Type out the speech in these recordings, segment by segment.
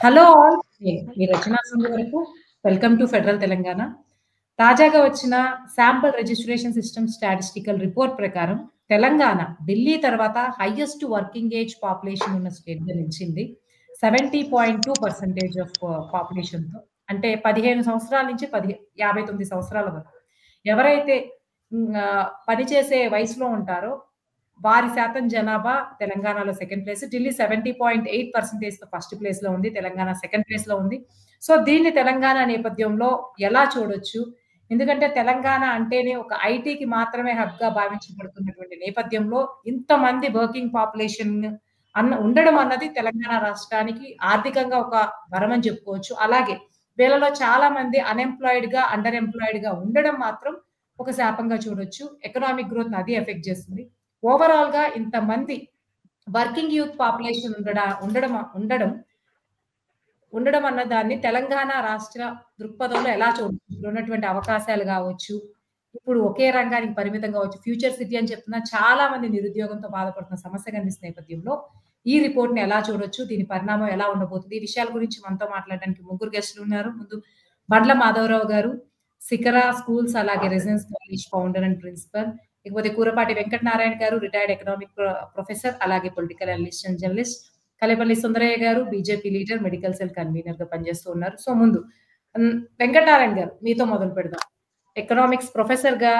Hello all. నేను మీ రచనా సింగ్ వరకు. Welcome to federal Telangana. తాజాగా వచ్చిన sample registration system statistical report ప్రకారం తెలంగాణ ఢిల్లీ తర్వాత హైయెస్ట్ వర్కింగ్ ఏజ్ పాపులేషన్ ఉన్న స్టేట్‌గా నిలిచింది. 70.2% ఆఫ్ పాపులేషన్‌తో. అంటే 15 సంవత్సరాల నుంచి 59 సంవత్సరాల వరకు. ఎవరైతే పనిచేసే వయసులో ఉంటారో వారి శాతం జనాభా తెలంగాణలో సెకండ్ ప్లేస్. ఢిల్లీ 70.8%తో ఫస్ట్ ప్లేస్‌లో ఉంది. తెలంగాణ సెకండ్ ప్లేస్‌లో ఉంది. సో, దీన్ని తెలంగాణ నేపథ్యంలో ఎలా చూడొచ్చు? ఎందుకంటే తెలంగాణ అంటేనే ఒక ఐటీకి మాత్రమే హబ్‌గా భావించబడుతున్నటువంటి నేపథ్యంలో ఇంతమంది వర్కింగ్ పాపులేషన్ ఉండడం అన్నది తెలంగాణ రాష్ట్రానికి ఆర్థికంగా ఒక వరమని చెప్పుకోవచ్చు. అలాగే వీళ్ళలో చాలా మంది అన్‌ఎంప్లాయిడ్‌గా, అండర్ ఎంప్లాయిడ్‌గా ఉండడం మాత్రం ఒక శాపంగా చూడొచ్చు. ఎకనామిక్ గ్రోత్‌ని అది ఎఫెక్ట్ చేస్తుంది. ఓవరాల్‌గా ఇంతమంది వర్కింగ్ యూత్ పాపులేషన్ ఉండడం ఉండడం ఉండడం అన్న దాన్ని తెలంగాణ రాష్ట్ర దృక్పథంలో ఎలా చూడొచ్చు? ఇప్పుడున్నటువంటి అవకాశాలు గావచ్చు, ఇప్పుడు ఒకే రంగానికి పరిమితం గావచ్చు, ఫ్యూచర్ సిటీ అని చెప్తున్న చాలా మంది నిరుద్యోగంతో బాధపడుతున్న సమస్య కనిపిస్తున్న నేపథ్యంలో ఈ రిపోర్ట్‌ని ఎలా చూడొచ్చు? దీని పరిణామం ఎలా ఉండబోతుంది? ఈ విషయాల గురించి మనతో మాట్లాడడానికి ముగ్గురు గెస్టులు ఉన్నారు. ముందు బండ్ల మాధవరావు గారు, శిఖర స్కూల్స్ అలాగే residence college founder and principal. ఇకపోతే కూరపాటి వెంకటనారాయణ గారు రిటైర్డ్ ఎకనామిక్ ప్రొఫెసర్ అలాగే political analyst and journalist. Kalepalli Sundaraiah గారు బీజేపీ లీడర్, మెడికల్ సెల్ కన్వీనర్‌గా పనిచేస్తూ ఉన్నారు. సో, ముందు వెంకటనారాయణ గారు మీతో మొదలు పెడదాం. ఎకనామిక్స్ ప్రొఫెసర్‌గా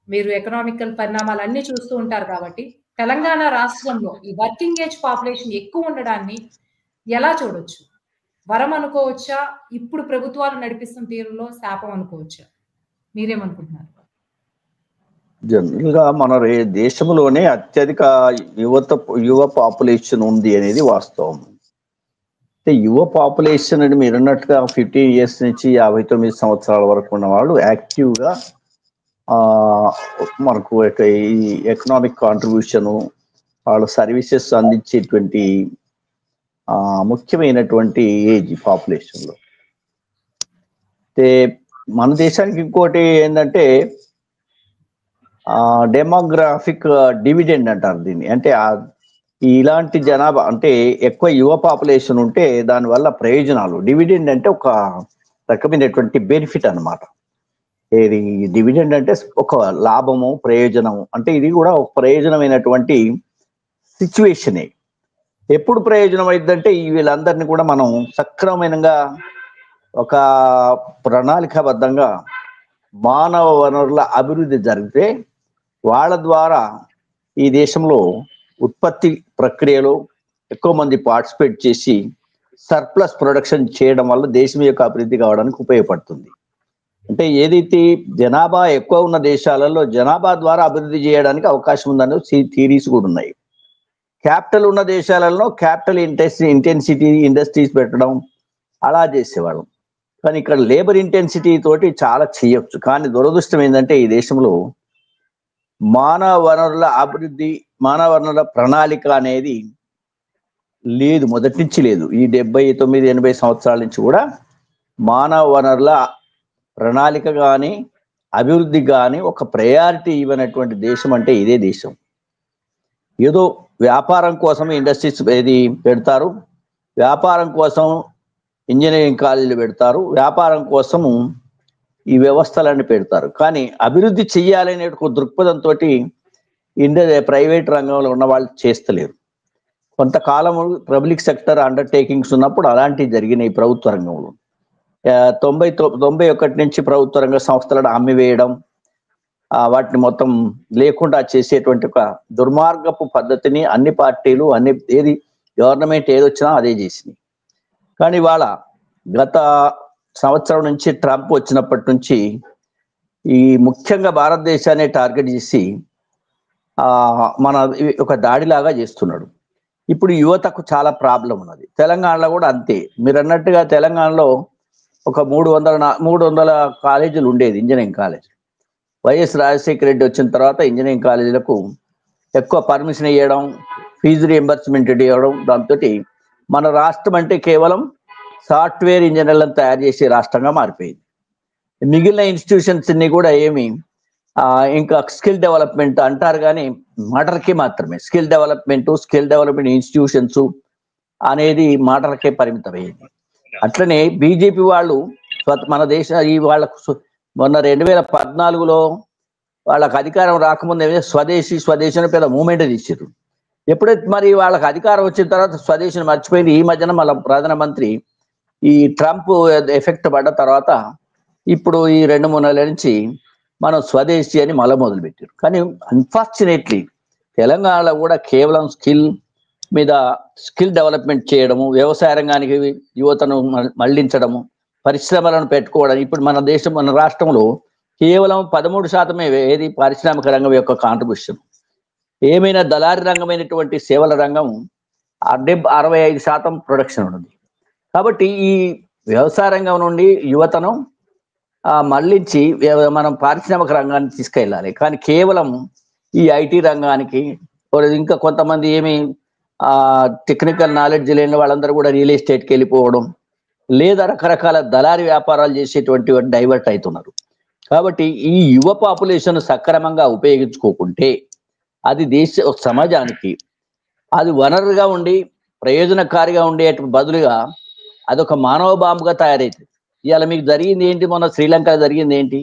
మీరు ఎకనామికల్ పరిణామాలన్నీ చూస్తూ ఉంటారు కాబట్టి, తెలంగాణ రాష్ట్రంలో ఈ వర్కింగ్ ఏజ్ పాపులేషన్ ఎక్కువ ఉండడాన్ని ఎలా చూడొచ్చు? వరం అనుకోవచ్చా? ఇప్పుడు ప్రభుత్వాలు నడిపిస్తున్న తీరులో శాపం అనుకోవచ్చా? మీరేమనుకుంటున్నారు? జనరల్ గా మన దేశంలోనే అత్యధిక యువ పాపులేషన్ ఉంది అనేది వాస్తవం. అంటే యువ పాపులేషన్ అని మీరు అన్నట్టుగా 15 ఇయర్స్ నుంచి 59 సంవత్సరాల వరకు ఉన్న వాళ్ళు యాక్టివ్ గా మనకు ఈ ఎకనామిక్ కాంట్రిబ్యూషన్ వాళ్ళ సర్వీసెస్ అందించేటువంటి ముఖ్యమైనటువంటి ఏజ్ పాపులేషన్ లో. అయితే మన దేశానికి ఇంకోటి ఏంటంటే డెమోగ్రాఫిక్ డివిడెండ్ అంటారు దీన్ని. అంటే ఇలాంటి జనాభా అంటే ఎక్కువ యువ పాపులేషన్ ఉంటే దానివల్ల ప్రయోజనాలు, డివిడెండ్ అంటే ఒక రకమైనటువంటి బెనిఫిట్ అన్నమాట. ఏది డివిడెండ్ అంటే ఒక లాభము, ప్రయోజనము. అంటే ఇది కూడా ఒక ప్రయోజనమైనటువంటి సిచ్యువేషనే. ఎప్పుడు ప్రయోజనం అయిందంటే వీళ్ళందరినీ కూడా మనం సక్రమంగా ఒక ప్రణాళికాబద్ధంగా మానవ వనరుల అభివృద్ధి జరిగితే వాళ్ళ ద్వారా ఈ దేశంలో ఉత్పత్తి ప్రక్రియలో ఎక్కువ మంది పార్టిసిపేట్ చేసి సర్ప్లస్ ప్రొడక్షన్ చేయడం వల్ల దేశం యొక్క అభివృద్ధి కావడానికి ఉపయోగపడుతుంది. అంటే ఏదైతే జనాభా ఎక్కువ ఉన్న దేశాలలో జనాభా ద్వారా అభివృద్ధి చేయడానికి అవకాశం ఉందనే థియరీస్ కూడా ఉన్నాయి. క్యాపిటల్ ఉన్న దేశాలలో క్యాపిటల్ ఇంటెన్సిటీ ఇండస్ట్రీస్ పెట్టడం అలా చేసేవాళ్ళం. కానీ ఇక్కడ లేబర్ ఇంటెన్సిటీ తోటి చాలా చేయొచ్చు. కానీ దురదృష్టం ఏంటంటే ఈ దేశంలో మానవ వనరుల అభివృద్ధి, మానవ వనరుల ప్రణాళిక అనేది లేదు, మొదటి నుంచి లేదు. ఈ 79-80 సంవత్సరాల నుంచి కూడా మానవ వనరుల ప్రణాళిక కానీ అభివృద్ధి కానీ ఒక ప్రయారిటీ ఇవ్వనటువంటి దేశం అంటే ఇదే దేశం. ఏదో వ్యాపారం కోసం ఇండస్ట్రీస్ ఏది పెడతారు, వ్యాపారం కోసం ఇంజనీరింగ్ కాలేజీలు పెడతారు, వ్యాపారం కోసము ఈ వ్యవస్థలన్నీ పెడతారు. కానీ అభివృద్ధి చెయ్యాలనే ఒక దృక్పథంతో ప్రైవేట్ రంగంలో ఉన్న వాళ్ళు చేస్తలేరు. కొంతకాలం పబ్లిక్ సెక్టర్ అండర్టేకింగ్స్ ఉన్నప్పుడు అలాంటివి జరిగినాయి ప్రభుత్వ రంగంలో. 91 నుంచి ప్రభుత్వ రంగ సంస్థలను అమ్మివేయడం, వాటిని మొత్తం లేకుండా చేసేటువంటి ఒక దుర్మార్గపు పద్ధతిని అన్ని పార్టీలు ఏది గవర్నమెంట్ ఏదొచ్చినా అదే చేసినాయి. కానీ వాళ్ళ గత సంవత్సరం నుంచి ట్రంప్ వచ్చినప్పటి నుంచి ఈ ముఖ్యంగా భారతదేశాన్ని టార్గెట్ చేసి మన ఒక దాడిలాగా చేస్తున్నాడు. ఇప్పుడు యువతకు చాలా ప్రాబ్లం ఉన్నది. తెలంగాణలో కూడా అంతే. మీరు అన్నట్టుగా తెలంగాణలో ఒక 300 కాలేజీలు ఉండేది, engineering college. YS Rajasekhara Reddy వచ్చిన తర్వాత ఇంజనీరింగ్ కాలేజీలకు ఎక్కువ పర్మిషన్ ఇవ్వడం, ఫీజు రియంబర్స్మెంట్ ఇవ్వడం, దాంతో మన రాష్ట్రం అంటే కేవలం సాఫ్ట్వేర్ ఇంజనీర్లను తయారు చేసే రాష్ట్రంగా మారిపోయింది. మిగిలిన ఇన్స్టిట్యూషన్స్ అన్ని కూడా ఏమి ఇంకా స్కిల్ డెవలప్మెంట్ అంటారు కానీ మాటలకే మాత్రమే. స్కిల్ డెవలప్మెంట్ ఇన్స్టిట్యూషన్స్ అనేది మాటలకే పరిమితమైంది. అట్లనే బీజేపీ వాళ్ళు మన దేశ ఈ వాళ్ళకు మొన్న 2014లో వాళ్ళకి అధికారం రాకముందే స్వదేశీ అని పెద్ద మూమెంట్ తీసారు. ఎప్పుడైతే మరి వాళ్ళకి అధికారం వచ్చిన తర్వాత స్వదేశీని మర్చిపోయింది. ఈ మధ్యన మన ప్రధానమంత్రి ఈ ట్రంప్ ఎఫెక్ట్ పడ్డ తర్వాత ఇప్పుడు ఈ 2-3 నెలల నుంచి మనం స్వదేశీ అని మళ్ళీ మొదలు పెట్టారు. కానీ అన్ఫార్చునేట్లీ తెలంగాణలో కూడా కేవలం స్కిల్ డెవలప్మెంట్ చేయడము, వ్యవసాయ రంగానికి యువతను మళ్లించడము, పరిశ్రమలను పెట్టుకోవడం. ఇప్పుడు మన రాష్ట్రంలో కేవలం 13% ఏది పారిశ్రామిక రంగం యొక్క కాంట్రిబ్యూషన్. ఏమైనా దళారి రంగమైనటువంటి సేవల రంగం 65% ప్రొడక్షన్ ఉన్నది. కాబట్టి ఈ వ్యవసాయ రంగం నుండి యువతను మళ్లించి మనం పారిశ్రామిక రంగాన్ని తీసుకెళ్ళాలి. కానీ కేవలం ఈ ఐటీ రంగానికి ఇంకా కొంతమంది టెక్నికల్ నాలెడ్జ్ లేని వాళ్ళందరూ కూడా రియల్ ఎస్టేట్కి వెళ్ళిపోవడం, లేదా రకరకాల దళారి వ్యాపారాలు చేసేటువంటి డైవర్ట్ అవుతున్నారు. కాబట్టి ఈ యువ పాపులేషన్ సక్రమంగా ఉపయోగించుకోకుంటే అది సమాజానికి అది వనరుగా ఉండి ప్రయోజనకారిగా ఉండే బదులుగా అదొక మానవ బాంబుగా తయారైతుంది. ఇవాళ మీకు జరిగింది ఏంటి? మొన్న శ్రీలంకలో జరిగింది ఏంటి?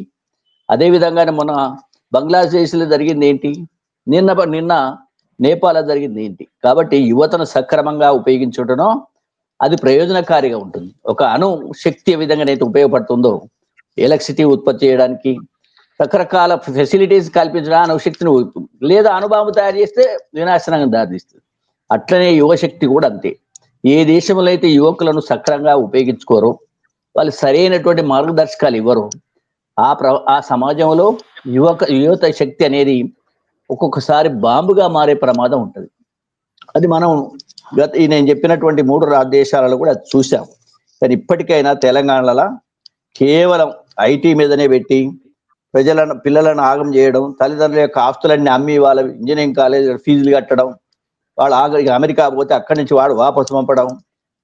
అదేవిధంగానే మొన్న బంగ్లాదేశ్లో జరిగింది ఏంటి? నిన్న నేపాల్లో జరిగింది ఏంటి? కాబట్టి యువతను సక్రమంగా ఉపయోగించడం అది ప్రయోజనకారిగా ఉంటుంది. ఒక అణు శక్తి ఏ విధంగా అయితే ఉపయోగపడుతుందో ఎలక్ట్రిసిటీ ఉత్పత్తి చేయడానికి, రకరకాల ఫెసిలిటీస్ కల్పించడానికి అణుశక్తిని, లేదా అణుబాంబు తయారు చేస్తే వినాశనంగా దారితీస్తుంది. అట్లనే యువశక్తి కూడా అంతే. ఏ దేశంలో అయితే యువకులను సక్రమంగా ఉపయోగించుకోరో, వాళ్ళు సరైనటువంటి మార్గదర్శకాలు ఇవ్వరు, ఆ సమాజంలో యువత శక్తి అనేది ఒక్కొక్కసారి బాంబుగా మారే ప్రమాదం ఉంటుంది. అది మనం నేను చెప్పినటువంటి 3 దేశాలలో కూడా చూసాం. కానీ ఇప్పటికైనా తెలంగాణలో కేవలం ఐటీ మీదనే పెట్టి పిల్లలను ఆగం చేయడం, తల్లిదండ్రుల యొక్క ఆస్తులన్నీ అమ్మి వాళ్ళ ఇంజనీరింగ్ కాలేజ్ ఫీజులు కట్టడం, వాళ్ళు అమెరికా పోతే అక్కడి నుంచి వాడు వాపసు పంపడం,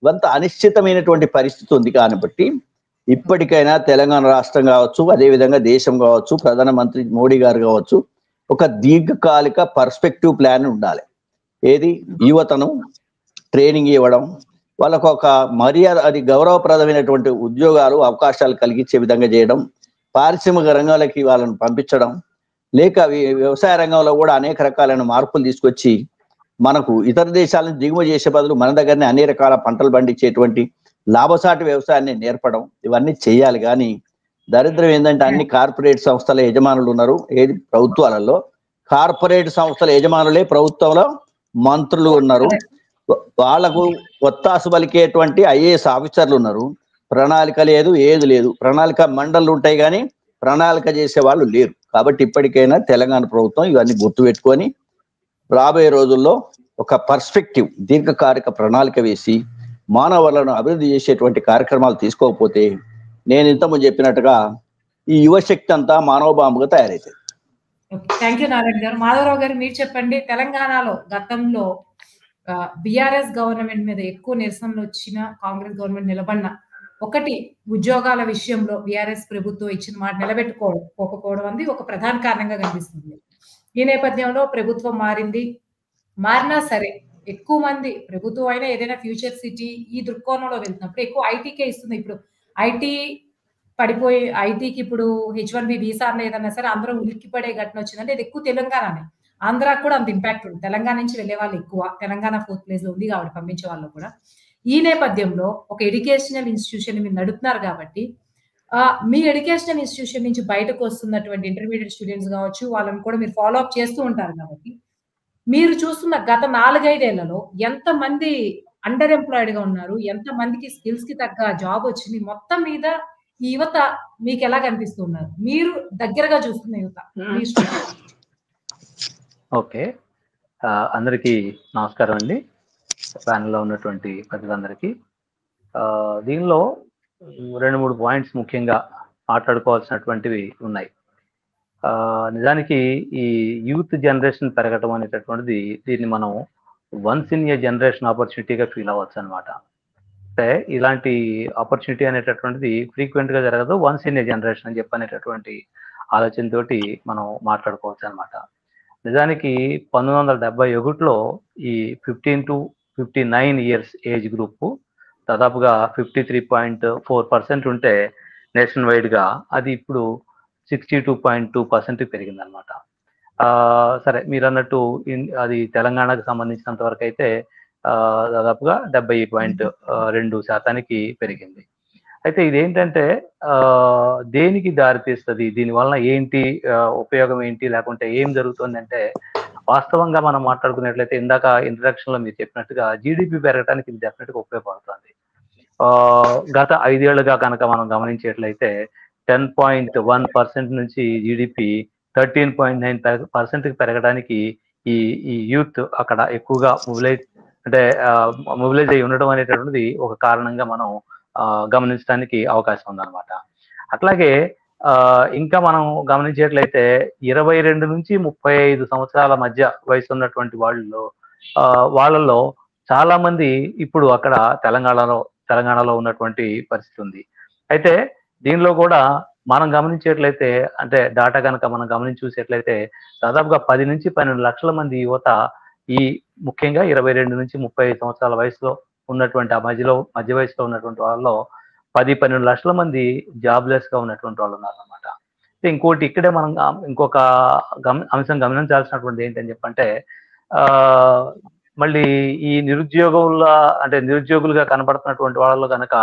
ఇవంతా అనిశ్చితమైనటువంటి పరిస్థితి ఉంది. కాబట్టి ఇప్పటికైనా తెలంగాణ రాష్ట్రం కావచ్చు, అదేవిధంగా దేశం కావచ్చు, ప్రధానమంత్రి మోడీ గారు కావచ్చు, ఒక దీర్ఘకాలిక పర్స్పెక్టివ్ ప్లాన్ ఉండాలి. ఏది? యువతను ట్రైనింగ్ ఇవ్వడం, వాళ్ళకు ఒక మర్యాద, అది గౌరవప్రదమైనటువంటి ఉద్యోగాలు అవకాశాలు కలిగించే విధంగా చేయడం, పారిశ్రామిక రంగాలకి వాళ్ళని పంపించడం, లేక వ్యవసాయ రంగంలో కూడా అనేక రకాలైన మార్పులు తీసుకొచ్చి మనకు ఇతర దేశాలను దిగుమతి చేసే బదులు మన దగ్గరనే అన్ని రకాల పంటలు పండించేటువంటి లాభసాటి వ్యవసాయాన్ని నేర్పడం, ఇవన్నీ చేయాలి. కానీ దరిద్రం ఏంటంటే అన్ని కార్పొరేట్ సంస్థల యజమానులు ఉన్నారు. ఏది? ప్రభుత్వాలలో కార్పొరేట్ సంస్థల యజమానులే ప్రభుత్వంలో మంత్రులు ఉన్నారు. వాళ్లకు ఒత్తాసు పలికేటువంటి ఐఏఎస్ ఆఫీసర్లు ఉన్నారు. ప్రణాళిక లేదు, ఏది లేదు. ప్రణాళిక మండళ్ళు ఉంటాయి కానీ ప్రణాళిక చేసే వాళ్ళు లేరు. కాబట్టి ఇప్పటికైనా తెలంగాణ ప్రభుత్వం ఇవన్నీ గుర్తుపెట్టుకొని రాబోయే రోజుల్లో ఒక పర్స్పెక్టివ్ దీర్ఘకాలిక ప్రణాళిక వేసి మానవులను అభివృద్ధి చేసేటువంటి కార్యక్రమాలు తీసుకోకపోతే నేను ఇంతకుముందు చెప్పినట్టుగా ఈ యువశక్తి అంతా మానవ బాంబుగా తయారైతుంది. థ్యాంక్ యూ నారాయణ గారు. మాధవరావు గారు, మీరు చెప్పండి. తెలంగాణలో గతంలో బీఆర్ఎస్ గవర్నమెంట్ మీద ఎక్కువ నిరసనలు వచ్చిన, కాంగ్రెస్ గవర్నమెంట్ నిలబడిన, ఒకటి ఉద్యోగాల విషయంలో బీఆర్ఎస్ ప్రభుత్వం ఇచ్చిన మాట నిలబెట్టుకోకపోవడం అనేది ఒక ప్రధాన కారణంగా కనిపిస్తుంది. ఈ నేపథ్యంలో ప్రభుత్వం మారినా సరే ఎక్కువ మంది ప్రభుత్వం అయినా ఏదైనా ఫ్యూచర్ సిటీ ఈ దృక్కోణంలో వెళ్తున్నప్పుడు ఎక్కువ ఐటీకే ఇస్తుంది. ఇప్పుడు ఐటీ పడిపోయి ఐటీకి ఇప్పుడు H1B వీసాలు ఏదన్నా సరే అందరూ ఉలిక్కిపడే ఘటన వచ్చిందంటే ఇది ఎక్కువ తెలంగాణనే. ఆంధ్రాకు కూడా అంత ఇంపాక్ట్ ఉంది. తెలంగాణ నుంచి వెళ్లే వాళ్ళు ఎక్కువ. తెలంగాణ 4th ప్లేస్ లో ఉంది కాబట్టి పంపించే వాళ్ళు కూడా. ఈ నేపథ్యంలో ఒక ఎడ్యుకేషనల్ ఇన్స్టిట్యూషన్ మీరు నడుపుతున్నారు కాబట్టి మీ ఎడ్యుకేషనల్ ఇన్స్టిట్యూషన్ నుంచి బయటకు వస్తున్నటువంటి ఇంటర్మీడియట్ స్టూడెంట్స్ కావచ్చు, వాళ్ళని కూడా మీరు ఫాలో అప్ చేస్తూ ఉంటారు కాబట్టి మీరు చూస్తున్న గత 4-5 ఏళ్లలో ఎంతమంది అండర్ ఎంప్లాయిడ్ గా ఉన్నారు, ఎంతమందికి స్కిల్స్ కి తగ్గ జాబ్ వచ్చింది, మొత్తం మీద ఈ యువత మీకు ఎలా కనిపిస్తున్నారు? మీరు దగ్గరగా చూస్తున్న యువత. ఓకే, అందరికీ నమస్కారం అండి. ప్యానెల్లో ఉన్నటువంటి ప్రజలందరికీ. దీనిలో 2-3 పాయింట్స్ ముఖ్యంగా మాట్లాడుకోవాల్సినటువంటివి ఉన్నాయి. నిజానికి ఈ యూత్ జనరేషన్ పెరగటం అనేటటువంటిది దీన్ని మనం వన్స్ ఇన్ ఏ జనరేషన్ ఆపర్చునిటీగా ఫీల్ అవ్వచ్చు అనమాట. అంటే ఇలాంటి ఆపర్చునిటీ అనేటటువంటిది ఫ్రీక్వెంట్ గా జరగదు, వన్స్ ఇన్ ఏ జనరేషన్ అని చెప్పనేటటువంటి ఆలోచనతోటి మనం మాట్లాడుకోవచ్చు అనమాట. నిజానికి 1971లో ఈ 15 to 59 ఇయర్స్ ఏజ్ గ్రూప్ దాదాపుగా 53.4% ఉంటే నేషనల్ వైడ్గా అది ఇప్పుడు 62.2% పెరిగిందనమాట. సరే మీరు అన్నట్టు అది తెలంగాణకు సంబంధించినంత వరకు అయితే దాదాపుగా 70.2% పెరిగింది. అయితే ఇదేంటంటే దేనికి దారితీస్తుంది, దీనివల్ల ఏంటి ఉపయోగం ఏంటి, లేకుంటే ఏం జరుగుతుందంటే వాస్తవంగా మనం మాట్లాడుకున్నట్లయితే ఇందాక ఇంట్రడక్షన్ లో మీరు చెప్పినట్టుగా జీడిపి పెరగడానికి ఇది డెఫినెట్గా ఉపయోగపడుతుంది. గత 5 ఏళ్లుగా కనుక మనం గమనించేట్లయితే 10.1% నుంచి జీడిపి 13.9% పెరగడానికి ఈ ఈ యూత్ అక్కడ ఎక్కువగా మొబిలైజ్ అయి ఉండడం అనేటటువంటిది ఒక కారణంగా మనం గమనించడానికి అవకాశం ఉందన్నమాట. అట్లాగే ఇంకా మనం గమనించేట్లయితే 22 నుంచి 35 సంవత్సరాల మధ్య వయసు ఉన్నటువంటి వాళ్ళలో చాలా మంది ఇప్పుడు అక్కడ తెలంగాణలో ఉన్నటువంటి పరిస్థితి ఉంది. అయితే దీనిలో కూడా మనం గమనించేట్లయితే అంటే డాటా కనుక మనం గమనించి చూసేట్లయితే దాదాపుగా 10 నుంచి 12 లక్షల మంది యువత ఈ ముఖ్యంగా 22 నుంచి 35 సంవత్సరాల వయసులో ఉన్నటువంటి ఆ మధ్య వయసులో ఉన్నటువంటి వాళ్ళలో 10-12 లక్షల మంది జాబ్లెస్ గా ఉన్నటువంటి వాళ్ళు ఉన్నారన్నమాట. ఇంకోటి ఇక్కడే మనం ఇంకొక అంశం గమనించాల్సినటువంటి ఏంటని చెప్పంటే మళ్ళీ ఈ నిరుద్యోగులుగా కనబడుతున్నటువంటి వాళ్ళలో కనుక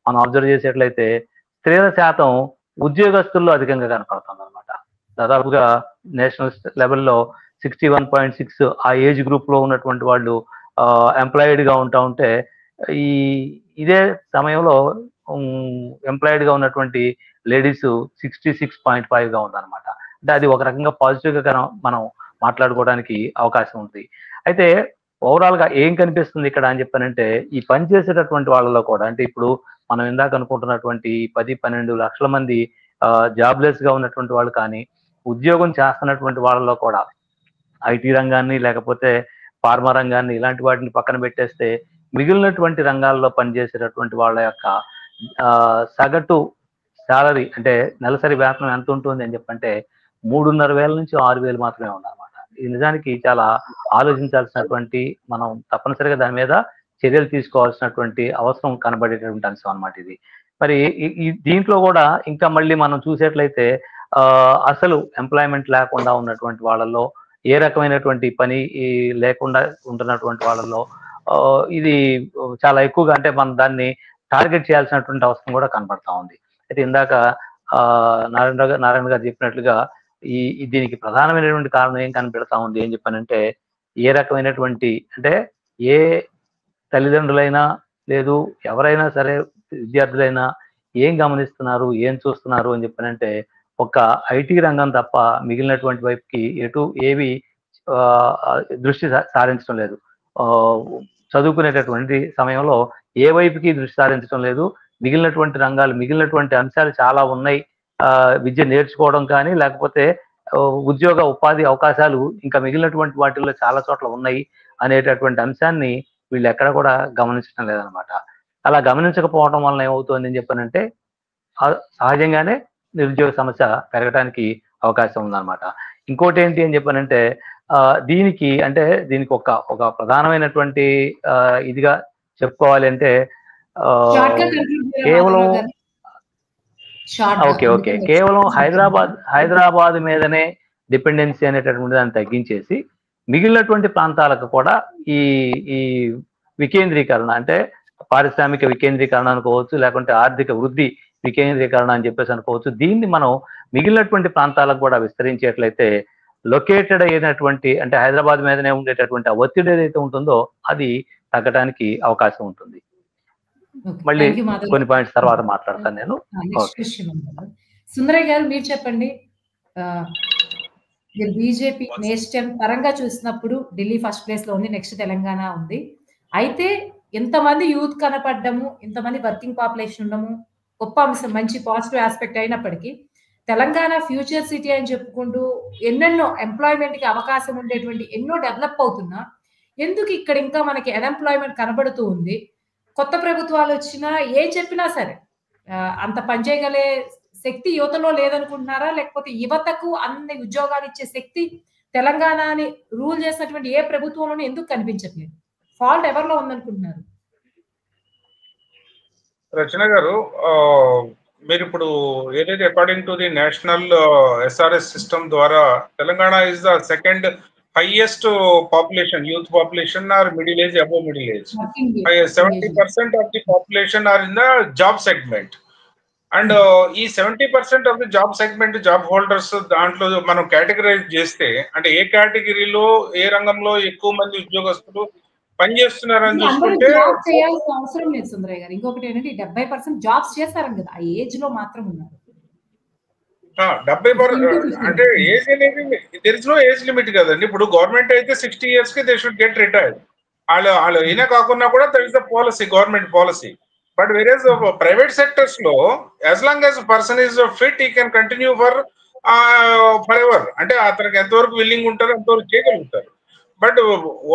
మనం అబ్జర్వ్ చేసేట్లయితే స్త్రీల శాతం ఉద్యోగస్తుల్లో అధికంగా కనపడుతుంది అనమాట. దాదాపుగా నేషనల్ లెవెల్లో 61.6 ఆ ఏజ్ గ్రూప్ లో ఉన్నటువంటి వాళ్ళు ఎంప్లాయిడ్ గా ఉంటే ఇదే సమయంలో ఎంప్లాయిడ్ గా ఉన్నటువంటి లేడీస్ 66.5 గా ఉందన్నమాట. అంటే అది ఒక రకంగా పాజిటివ్ గా మనం మాట్లాడుకోవడానికి అవకాశం ఉంది. అయితే ఓవరాల్ గా ఏం కనిపిస్తుంది ఇక్కడ అని చెప్పానంటే ఈ పని చేసేటటువంటి వాళ్ళలో కూడా అంటే ఇప్పుడు మనం ఇందాక అనుకుంటున్నటువంటి 10-12 లక్షల మంది జాబ్లెస్ గా ఉన్నటువంటి వాళ్ళు కానీ ఉద్యోగం చేస్తున్నటువంటి వాళ్ళలో కూడా ఐటీ రంగాన్ని లేకపోతే ఫార్మా రంగాన్ని ఇలాంటి వాటిని పక్కన పెట్టేస్తే మిగిలినటువంటి రంగాల్లో పనిచేసేటటువంటి వాళ్ళ యొక్క సగటు శాలరీ అంటే నెలసరి వేతనం ఎంత ఉంటుంది అని చెప్పంటే 3,500 నుంచి 6,000 మాత్రమే ఉందన్నమాట. ఇది నిజానికి చాలా ఆలోచించాల్సినటువంటి మనం తప్పనిసరిగా దాని మీద చర్యలు తీసుకోవాల్సినటువంటి అవసరం కనబడేటటువంటి అంశం అన్నమాట ఇది. మరి దీంట్లో కూడా ఇంకా మళ్ళీ మనం చూసేట్లయితే అసలు ఎంప్లాయ్మెంట్ లేకుండా ఉన్నటువంటి వాళ్ళల్లో ఏ రకమైనటువంటి పని లేకుండా ఉంటున్నటువంటి వాళ్ళల్లో ఇది చాలా ఎక్కువగా అంటే మనం దాన్ని టార్గెట్ చేయాల్సినటువంటి అవసరం కూడా కనబడతా ఉంది. అయితే ఇందాక నారాయణ గారు చెప్పినట్లుగా దీనికి ప్రధానమైనటువంటి కారణం ఏం కనిపెడతా ఉంది ఏం చెప్పానంటే ఏ రకమైనటువంటి అంటే ఏ తల్లిదండ్రులైనా లేదు ఎవరైనా సరే విద్యార్థులైనా ఏం గమనిస్తున్నారు ఏం చూస్తున్నారు అని చెప్పానంటే ఒక ఐటీ రంగం తప్ప మిగిలినటువంటి వైపుకి ఏవి దృష్టి సారించడం లేదు. చదువుకునేటటువంటి సమయంలో ఏ వైపుకి దృష్టి సారించడం లేదు. మిగిలినటువంటి రంగాలు మిగిలినటువంటి అంశాలు చాలా ఉన్నాయి. విద్య నేర్చుకోవడం కానీ లేకపోతే ఉపాధి అవకాశాలు ఇంకా మిగిలినటువంటి వాటిల్లో చాలా చోట్ల ఉన్నాయి అనేటటువంటి అంశాన్ని వీళ్ళు ఎక్కడ కూడా గమనించడం లేదనమాట. అలా గమనించకపోవడం వలన ఏమవుతుంది అని చెప్పానంటే సహజంగానే నిరుద్యోగ సమస్య పెరగడానికి అవకాశం ఉందన్నమాట. ఇంకోటి ఏంటి అని చెప్పానంటే దీనికి ఒక ప్రధానమైనటువంటి ఇదిగా చెప్పుకోవాలి అంటే కేవలం కేవలం హైదరాబాద్ మీదనే డిపెండెన్సీ అనేటటువంటి దాన్ని తగ్గించేసి మిగిలినటువంటి ప్రాంతాలకు కూడా ఈ వికేంద్రీకరణ అంటే పారిశ్రామిక వికేంద్రీకరణ అనుకోవచ్చు లేకుంటే ఆర్థిక వృద్ధి వికేంద్రీకరణ అని చెప్పేసి అనుకోవచ్చు. దీన్ని మనం మిగిలినటువంటి ప్రాంతాలకు కూడా విస్తరించేట్లయితే లొకేటెడ్ అయినటువంటి అంటే హైదరాబాద్ మీదనే ఉండేటటువంటి ఆ ఒత్తిడి ఏదైతే ఉంటుందో అది తగ్గడానికి అవకాశం ఉంటుంది. మళ్ళీ కొన్ని పాయింట్స్ తర్వాత మాట్లాడతాను నేను. సుందరయ్య గారు మీరు చెప్పండి. బీజేపీ నేషనల్ పరంగా చూసినప్పుడు ఢిల్లీ ఫస్ట్ ప్లేస్ లో ఉంది, నెక్స్ట్ తెలంగాణ ఉంది. అయితే ఎంతమంది యూత్ కనపడము, ఇంతమంది వర్కింగ్ పాపులేషన్ ఉండము గొప్ప అంశం, మంచి పాజిటివ్ ఆస్పెక్ట్ అయినప్పటికీ తెలంగాణ ఫ్యూచర్ సిటీ అని చెప్పుకుంటూ ఎన్నెన్నో ఎంప్లాయ్మెంట్ కి అవకాశం ఉండేటువంటి ఎన్నో డెవలప్ అవుతున్నా ఎందుకు ఇక్కడ ఇంకా మనకి అన్ఎంప్లాయ్మెంట్ కనబడుతూ ఉంది? కొత్త ప్రభుత్వాలు వచ్చినా ఏం చెప్పినా సరే అంత పనిచేయగలే శక్తి యువతలో లేదనుకుంటున్నారా? లేకపోతే యువతకు అన్ని ఉద్యోగాలు ఇచ్చే శక్తి తెలంగాణని రూల్ చేసినటువంటి ఏ ప్రభుత్వంలోనూ ఎందుకు కనిపించట్లేదు? ఫాల్ట్ ఎవరిలో ఉందనుకుంటున్నారు? రచన గారు, మీరు ఇప్పుడు ఏదైతే according to the national SRS system ద్వారా Telangana is the second highest population, youth population or middle age, above middle age. 70% of the population are in the job segment. And ఈ 70% of the job segment job holders దాంట్లో మనం categorise చేస్తే అంటే ఏ కేటగిరీలో ఏ రంగంలో ఎక్కువ మంది ఉద్యోగస్తులు పనిచేస్తున్నారని చూసుకుంటే చేయాల్సిన అవసరం లేదు సుందరయ్య గారు. ఇంకొకటి ఏంటంటే 70% జాబ్స్ చేస్తారు కదా, ఆ ఏజ్ లో మాత్రం ఉన్నారు. 70% అంటే ఏజ్ అనేది there is no age limit కదండి. ఇప్పుడు గవర్నమెంట్ అయితే 60 years కి దే షుడ్ గెట్ రిటైర్డ్. వాళ్ళు అయినా కాకుండా కూడా that is the policy, government policy. But average private sectors లో as long as person is fit, he can continue forever. అంటే అతనికి ఎంతవరకు విల్లింగ్ ఉంటారో అంతవరకు చేయగలుగుతారు. బట్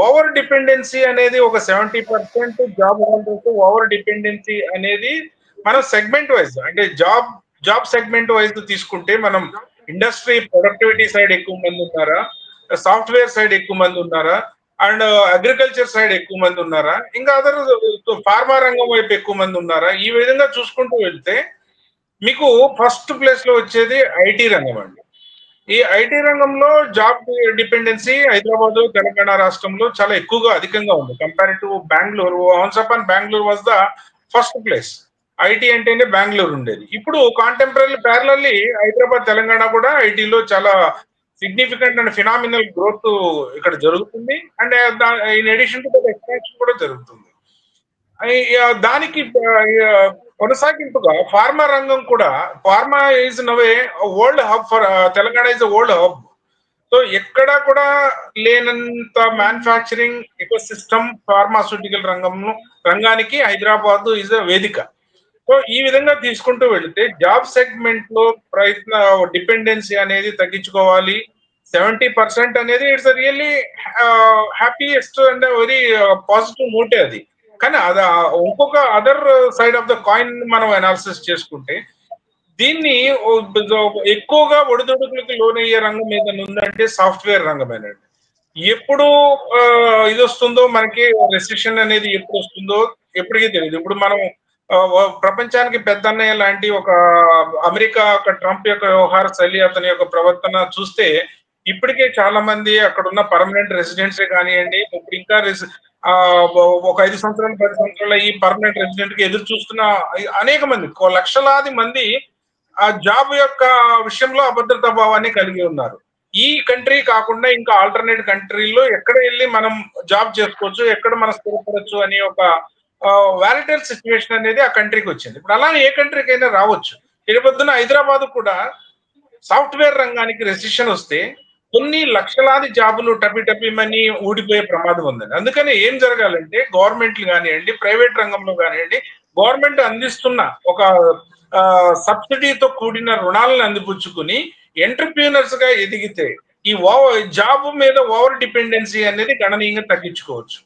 ఓవర్ డిపెండెన్సీ అనేది ఒక 70% జాబ్ హోల్డర్స్ ఓవర్ డిపెండెన్సీ అనేది మనం సెగ్మెంట్ వైజ్ అంటే జాబ్ సెగ్మెంట్ వైజ్ తీసుకుంటే మనం ఇండస్ట్రీ ప్రొడక్టివిటీ సైడ్ ఎక్కువ మంది ఉన్నారా, సాఫ్ట్వేర్ సైడ్ ఎక్కువ మంది ఉన్నారా, అండ్ అగ్రికల్చర్ సైడ్ ఎక్కువ మంది ఉన్నారా, ఇంకా అదర్ ఫార్మా రంగం వైపు ఎక్కువ మంది ఉన్నారా, ఈ విధంగా చూసుకుంటూ వెళ్తే మీకు ఫస్ట్ ప్లేస్ లో వచ్చేది ఐటీ రంగం అండి. ఈ ఐటీ రంగంలో జాబ్ డిపెండెన్సీ హైదరాబాద్, తెలంగాణ రాష్ట్రంలో చాలా ఎక్కువగా అధికంగా ఉంది compare to Bengaluru. Once upon Bengaluru was the first place. IT అంటేనే బెంగళూరు ఉండేది. ఇప్పుడు కాంటెంపరీ ప్యారలల్లీ హైదరాబాద్, తెలంగాణ కూడా ఐటీలో చాలా సిగ్నిఫికెంట్ అండ్ ఫినామినల్ గ్రోత్ ఇక్కడ జరుగుతుంది. And in addition to that expansion కూడా జరుగుతుంది. దానికి కొనసాగింపుగా ఫార్మా రంగం కూడా, pharma is now world hub for Telangana, is world hub. So ఎక్కడ కూడా లేనంత మ్యానుఫ్యాక్చరింగ్ ఎకో సిస్టమ్ ఫార్మాస్యూటికల్ రంగానికి హైదరాబాద్ ఈజ్ అ వేదిక. సో ఈ విధంగా తీసుకుంటూ వెళితే జాబ్ సెగ్మెంట్ లో డిపెండెన్సీ అనేది తగ్గించుకోవాలి. 70% అనేది it's really happiest and very positive note అది. కానీ అది ఇంకొక other side of the coin మనం అనాలిసిస్ చేసుకుంటే దీన్ని ఎక్కువగా ఒడిదొడుకులకి లోనయ్యే రంగం ఏదైనా ఉందంటే సాఫ్ట్వేర్ రంగమేనండి. ఎప్పుడు ఇది వస్తుందో మనకి, రెసిషన్ అనేది ఎప్పుడు వస్తుందో ఎప్పటికీ తెలియదు. ఇప్పుడు మనం ప్రపంచానికి పెద్దన్నయ్య లాంటి ఒక అమెరికా, ఒక ట్రంప్ యొక్క వ్యవహార శైలి, అతని యొక్క ప్రవర్తన చూస్తే ఇప్పటికే చాలా మంది అక్కడ ఉన్న పర్మనెంట్ రెసిడెంట్సే కానివ్వండి, ఇప్పుడు ఇంకా ఒక 5 సంవత్సరాలు 10 సంవత్సరాలు ఈ పర్మనెంట్ రెసిడెంట్ కి ఎదురు చూస్తున్న అనేక మంది, లక్షలాది మంది ఆ జాబ్ యొక్క విషయంలో అభద్రతా భావాన్ని కలిగి ఉన్నారు. ఈ కంట్రీ కాకుండా ఇంకా ఆల్టర్నేట్ కంట్రీలో ఎక్కడ వెళ్ళి మనం జాబ్ చేసుకోవచ్చు, ఎక్కడ మనం స్థిరపడచ్చు అనే ఒక వ్యాలిటైల్ సిచ్యువేషన్ అనేది ఆ కంట్రీకి వచ్చింది. ఇప్పుడు అలా ఏ కంట్రీకి అయినా రావచ్చు. రేపొద్దున హైదరాబాద్ కూడా సాఫ్ట్వేర్ రంగానికి రెసిషన్ వస్తే కొన్ని లక్షలాది జాబులు టపిమని ఊడిపోయే ప్రమాదం ఉందండి. అందుకని ఏం జరగాలంటే గవర్నమెంట్లు కానివ్వండి, ప్రైవేట్ రంగంలో కానివ్వండి, గవర్నమెంట్ అందిస్తున్న ఒక సబ్సిడీతో కూడిన రుణాలను అందిపుచ్చుకుని ఎంటర్ప్రీనర్స్ గా ఎదిగితే ఈ జాబ్ మీద ఓవర్ డిపెండెన్సీ అనేది గణనీయంగా తగ్గించుకోవచ్చు.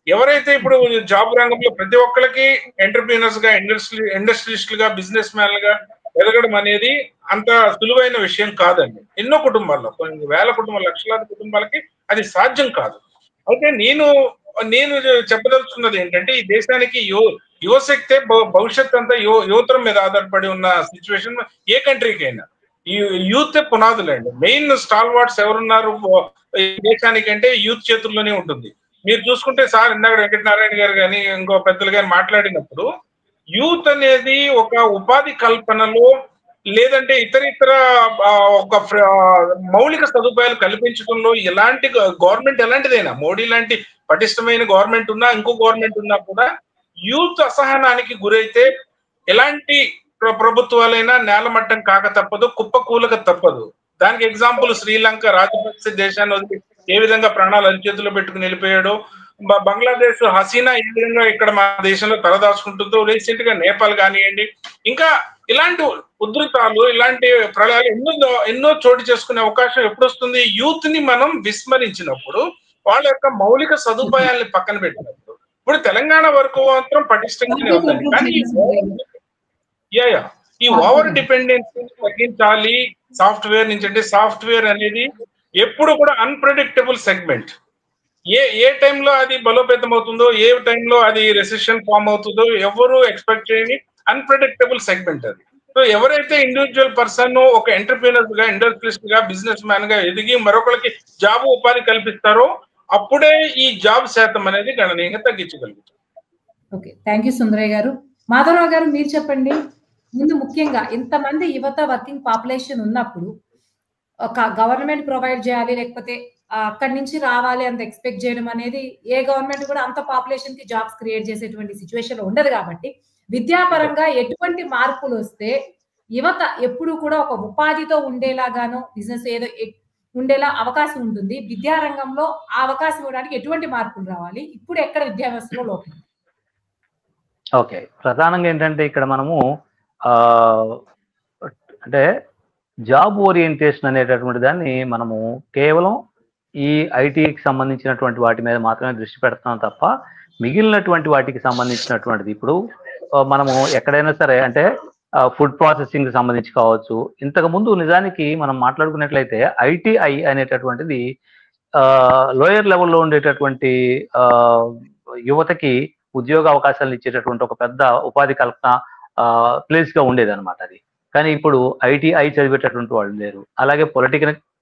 ఎవరైతే ఇప్పుడు జాబ్ రంగంలో ప్రతి ఒక్కరికి ఎంటర్ప్రీనర్స్ గా, ఇండస్ట్రియలిస్టులుగా, బిజినెస్ మ్యాన్లుగా ఎదగడం అనేది అంత సులువైన విషయం కాదండి. ఎన్నో కుటుంబాల్లో, కొన్ని వేల కుటుంబాలు, లక్షలాది కుటుంబాలకి అది సాధ్యం కాదు. అయితే నేను చెప్పదలుచుకున్నది ఏంటంటే ఈ దేశానికి యువశక్తే భవిష్యత్ అంతా యువతరం మీద ఆధారపడి ఉన్న సిచ్యువేషన్ ఏ కంట్రీకి అయినా ఈ యూత్ పునాదులండి. మెయిన్ స్టాల్ వార్డ్స్ ఎవరున్నారు ఈ దేశానికి అంటే యూత్ చేతుల్లోనే ఉంటుంది. మీరు చూసుకుంటే సార్ ఇందాక వెంకటనారాయణ గారు కానీ ఇంకో పెద్దలు కానీ మాట్లాడినప్పుడు యూత్ అనేది ఒక ఉపాధి కల్పనలో లేదంటే ఇతర ఒక మౌలిక సదుపాయాలు కల్పించడంలో ఎలాంటి గవర్నమెంట్ ఎలాంటిదైనా, మోడీ లాంటి పటిష్టమైన గవర్నమెంట్ ఉన్నా, ఇంకో గవర్నమెంట్ ఉన్నా కూడా యూత్ అసహనానికి గురైతే ఎలాంటి ప్రభుత్వాలైనా నేలమట్టం కాక తప్పదు, కుప్పకూలక తప్పదు. దానికి ఎగ్జాంపుల్ శ్రీలంక, రాజపక్సే దేశాన్ని వదిలి ఏ విధంగా ప్రాణాలు అరిచేతుల్లో పెట్టుకుని వెళ్ళిపోయాడో, బంగ్లాదేశ్ హసీనా ఏ విధంగా ఇక్కడ మన దేశంలో తలదాచుకుంటుందో, రీసెంట్ గా నేపాల్ కానివ్వండి, ఇంకా ఇలాంటి ఉధృతాలు, ఇలాంటి ప్రళయాలు ఎన్నో చోటు చేసుకునే అవకాశం ఎప్పుడు వస్తుంది? యూత్ ని మనం విస్మరించినప్పుడు, వాళ్ళ యొక్క మౌలిక సదుపాయాల్ని పక్కన పెట్టినప్పుడు. ఇప్పుడు తెలంగాణ వరకు మాత్రం పటిష్టంగానే ఉందండి. కానీ ఈ ఓవర్ డిపెండెన్సీ తగ్గించాలి సాఫ్ట్వేర్ నుంచి. అంటే సాఫ్ట్వేర్ అనేది ఎప్పుడు కూడా అన్ప్రెడిక్టబుల్ సెగ్మెంట్. ఏ టైంలో అది బలోపేతం అవుతుందో, ఏ టైంలో అది రెసిషన్ ఫామ్ అవుతుందో ఎవరు ఎక్స్పెక్ట్ చేయని అన్ప్రెడిక్టబుల్ సెగ్మెంట్ అది. సో ఎవరైతే ఇండివిజువల్ పర్సన్ ఒక ఎంటర్ప్రీనర్ గా, ఇండస్ట్రియలిస్ట్ గా, బిజినెస్ మ్యాన్ గా ఎదిగి మరొకరికి జాబ్ ఉపాధి కల్పిస్తారో అప్పుడే ఈ జాబ్ శాతం అనేది గణనీయంగా తగ్గించగలుగుతారు. ఓకే, థ్యాంక్ యూ సుందరయ్య గారు. మాధవరావు గారు మీరు చెప్పండి. ముందు ముఖ్యంగా ఇంతమంది యువత వర్కింగ్ పాపులేషన్ ఉన్నప్పుడు ఒక గవర్నమెంట్ ప్రొవైడ్ చేయాలి, లేకపోతే అక్కడి నుంచి రావాలి అంత ఎక్స్పెక్ట్ చేయడం అనేది ఏ గవర్నమెంట్ కూడా అంత పాపులేషన్ కి జాబ్స్ క్రియేట్ చేసేటువంటి సిచ్యువేషన్ ఉండదు. కాబట్టి విద్యాపరంగా ఎటువంటి మార్పులు వస్తే యువత ఎప్పుడు కూడా ఒక ఉపాధితో ఉండేలాగానో బిజినెస్ ఏదో ఉండేలా అవకాశం ఉంటుంది. విద్యారంగంలో ఆ అవకాశం ఇవ్వడానికి ఎటువంటి మార్పులు రావాలి? ఇప్పుడు ఎక్కడ విద్యా వ్యవస్థలో లోపం? ఓకే, ప్రధానంగా ఏంటంటే ఇక్కడ మనము అంటే జాబ్ ఓరియంటేషన్ అనేటటువంటి దాన్ని మనము కేవలం ఈ ఐటీకి సంబంధించినటువంటి వాటి మీద మాత్రమే దృష్టి పెడతాం తప్ప మిగిలినటువంటి వాటికి సంబంధించినటువంటిది ఇప్పుడు మనము ఎక్కడైనా సరే అంటే ఫుడ్ ప్రాసెసింగ్ సంబంధించి కావచ్చు. ఇంతకు ముందు నిజానికి మనం మాట్లాడుకున్నట్లయితే ఐటీఐ అనేటటువంటిది లోయర్ లెవెల్లో ఉండేటటువంటి యువతకి ఉద్యోగ అవకాశాలను ఇచ్చేటటువంటి ఒక పెద్ద ఉపాధి కల్పన ప్లేస్ గా ఉండేది అనమాట అది. కానీ ఇప్పుడు ఐటీఐ చదివేటటువంటి వాళ్ళు లేరు, అలాగే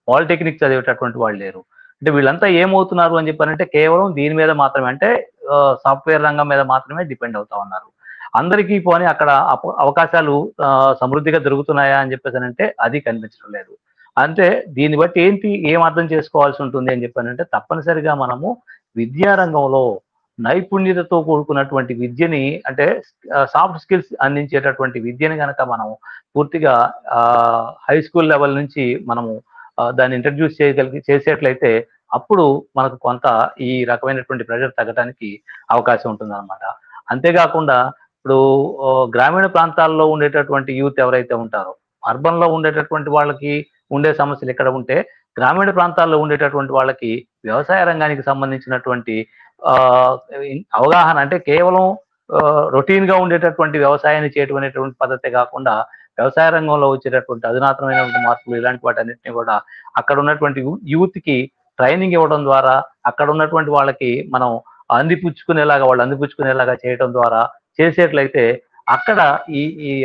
పాలిటెక్నిక్ చదివేటటువంటి వాళ్ళు లేరు. అంటే వీళ్ళంతా ఏమవుతున్నారు అని చెప్పారంటే కేవలం దీని మీద మాత్రమే, అంటే సాఫ్ట్వేర్ రంగం మీద మాత్రమే డిపెండ్ అవుతా ఉన్నారు. అందరికీ పోనీ అక్కడ అవకాశాలు సమృద్ధిగా దొరుకుతున్నాయా అని చెప్పేసానంటే అది కనిపించడం లేదు. అంటే దీన్ని బట్టి ఏం అర్థం చేసుకోవాల్సి ఉంటుంది అని చెప్పానంటే తప్పనిసరిగా మనము విద్యారంగంలో నైపుణ్యతతో కూడుకున్నటువంటి విద్యని, అంటే సాఫ్ట్ స్కిల్స్ అందించేటటువంటి విద్యని కనుక మనం పూర్తిగా హై స్కూల్ లెవెల్ నుంచి మనము దాన్ని ఇంట్రడ్యూస్ చేసేట్లయితే అప్పుడు మనకు కొంత ఈ రకమైనటువంటి ప్రెషర్ తగ్గడానికి అవకాశం ఉంటుంది అనమాట. అంతేకాకుండా ఇప్పుడు గ్రామీణ ప్రాంతాల్లో ఉండేటటువంటి యూత్ ఎవరైతే ఉంటారో, అర్బన్ లో ఉండేటటువంటి వాళ్ళకి ఉండే సమస్యలు ఎక్కడ ఉంటే గ్రామీణ ప్రాంతాల్లో ఉండేటటువంటి వాళ్ళకి వ్యవసాయ రంగానికి సంబంధించినటువంటి అవగాహన, అంటే కేవలం రొటీన్ గా ఉండేటటువంటి వ్యవసాయాన్ని చేయటం అనేటువంటి పద్ధతి కాకుండా వ్యవసాయ రంగంలో వచ్చేటటువంటి అధునాతనమైనటువంటి మార్పులు ఇలాంటి వాటన్నిటిని కూడా అక్కడ ఉన్నటువంటి యూత్ కి ట్రైనింగ్ ఇవ్వడం ద్వారా అక్కడ ఉన్నటువంటి వాళ్ళకి మనం వాళ్ళు అందిపుచ్చుకునేలాగా చేయడం ద్వారా చేసేట్లయితే అక్కడ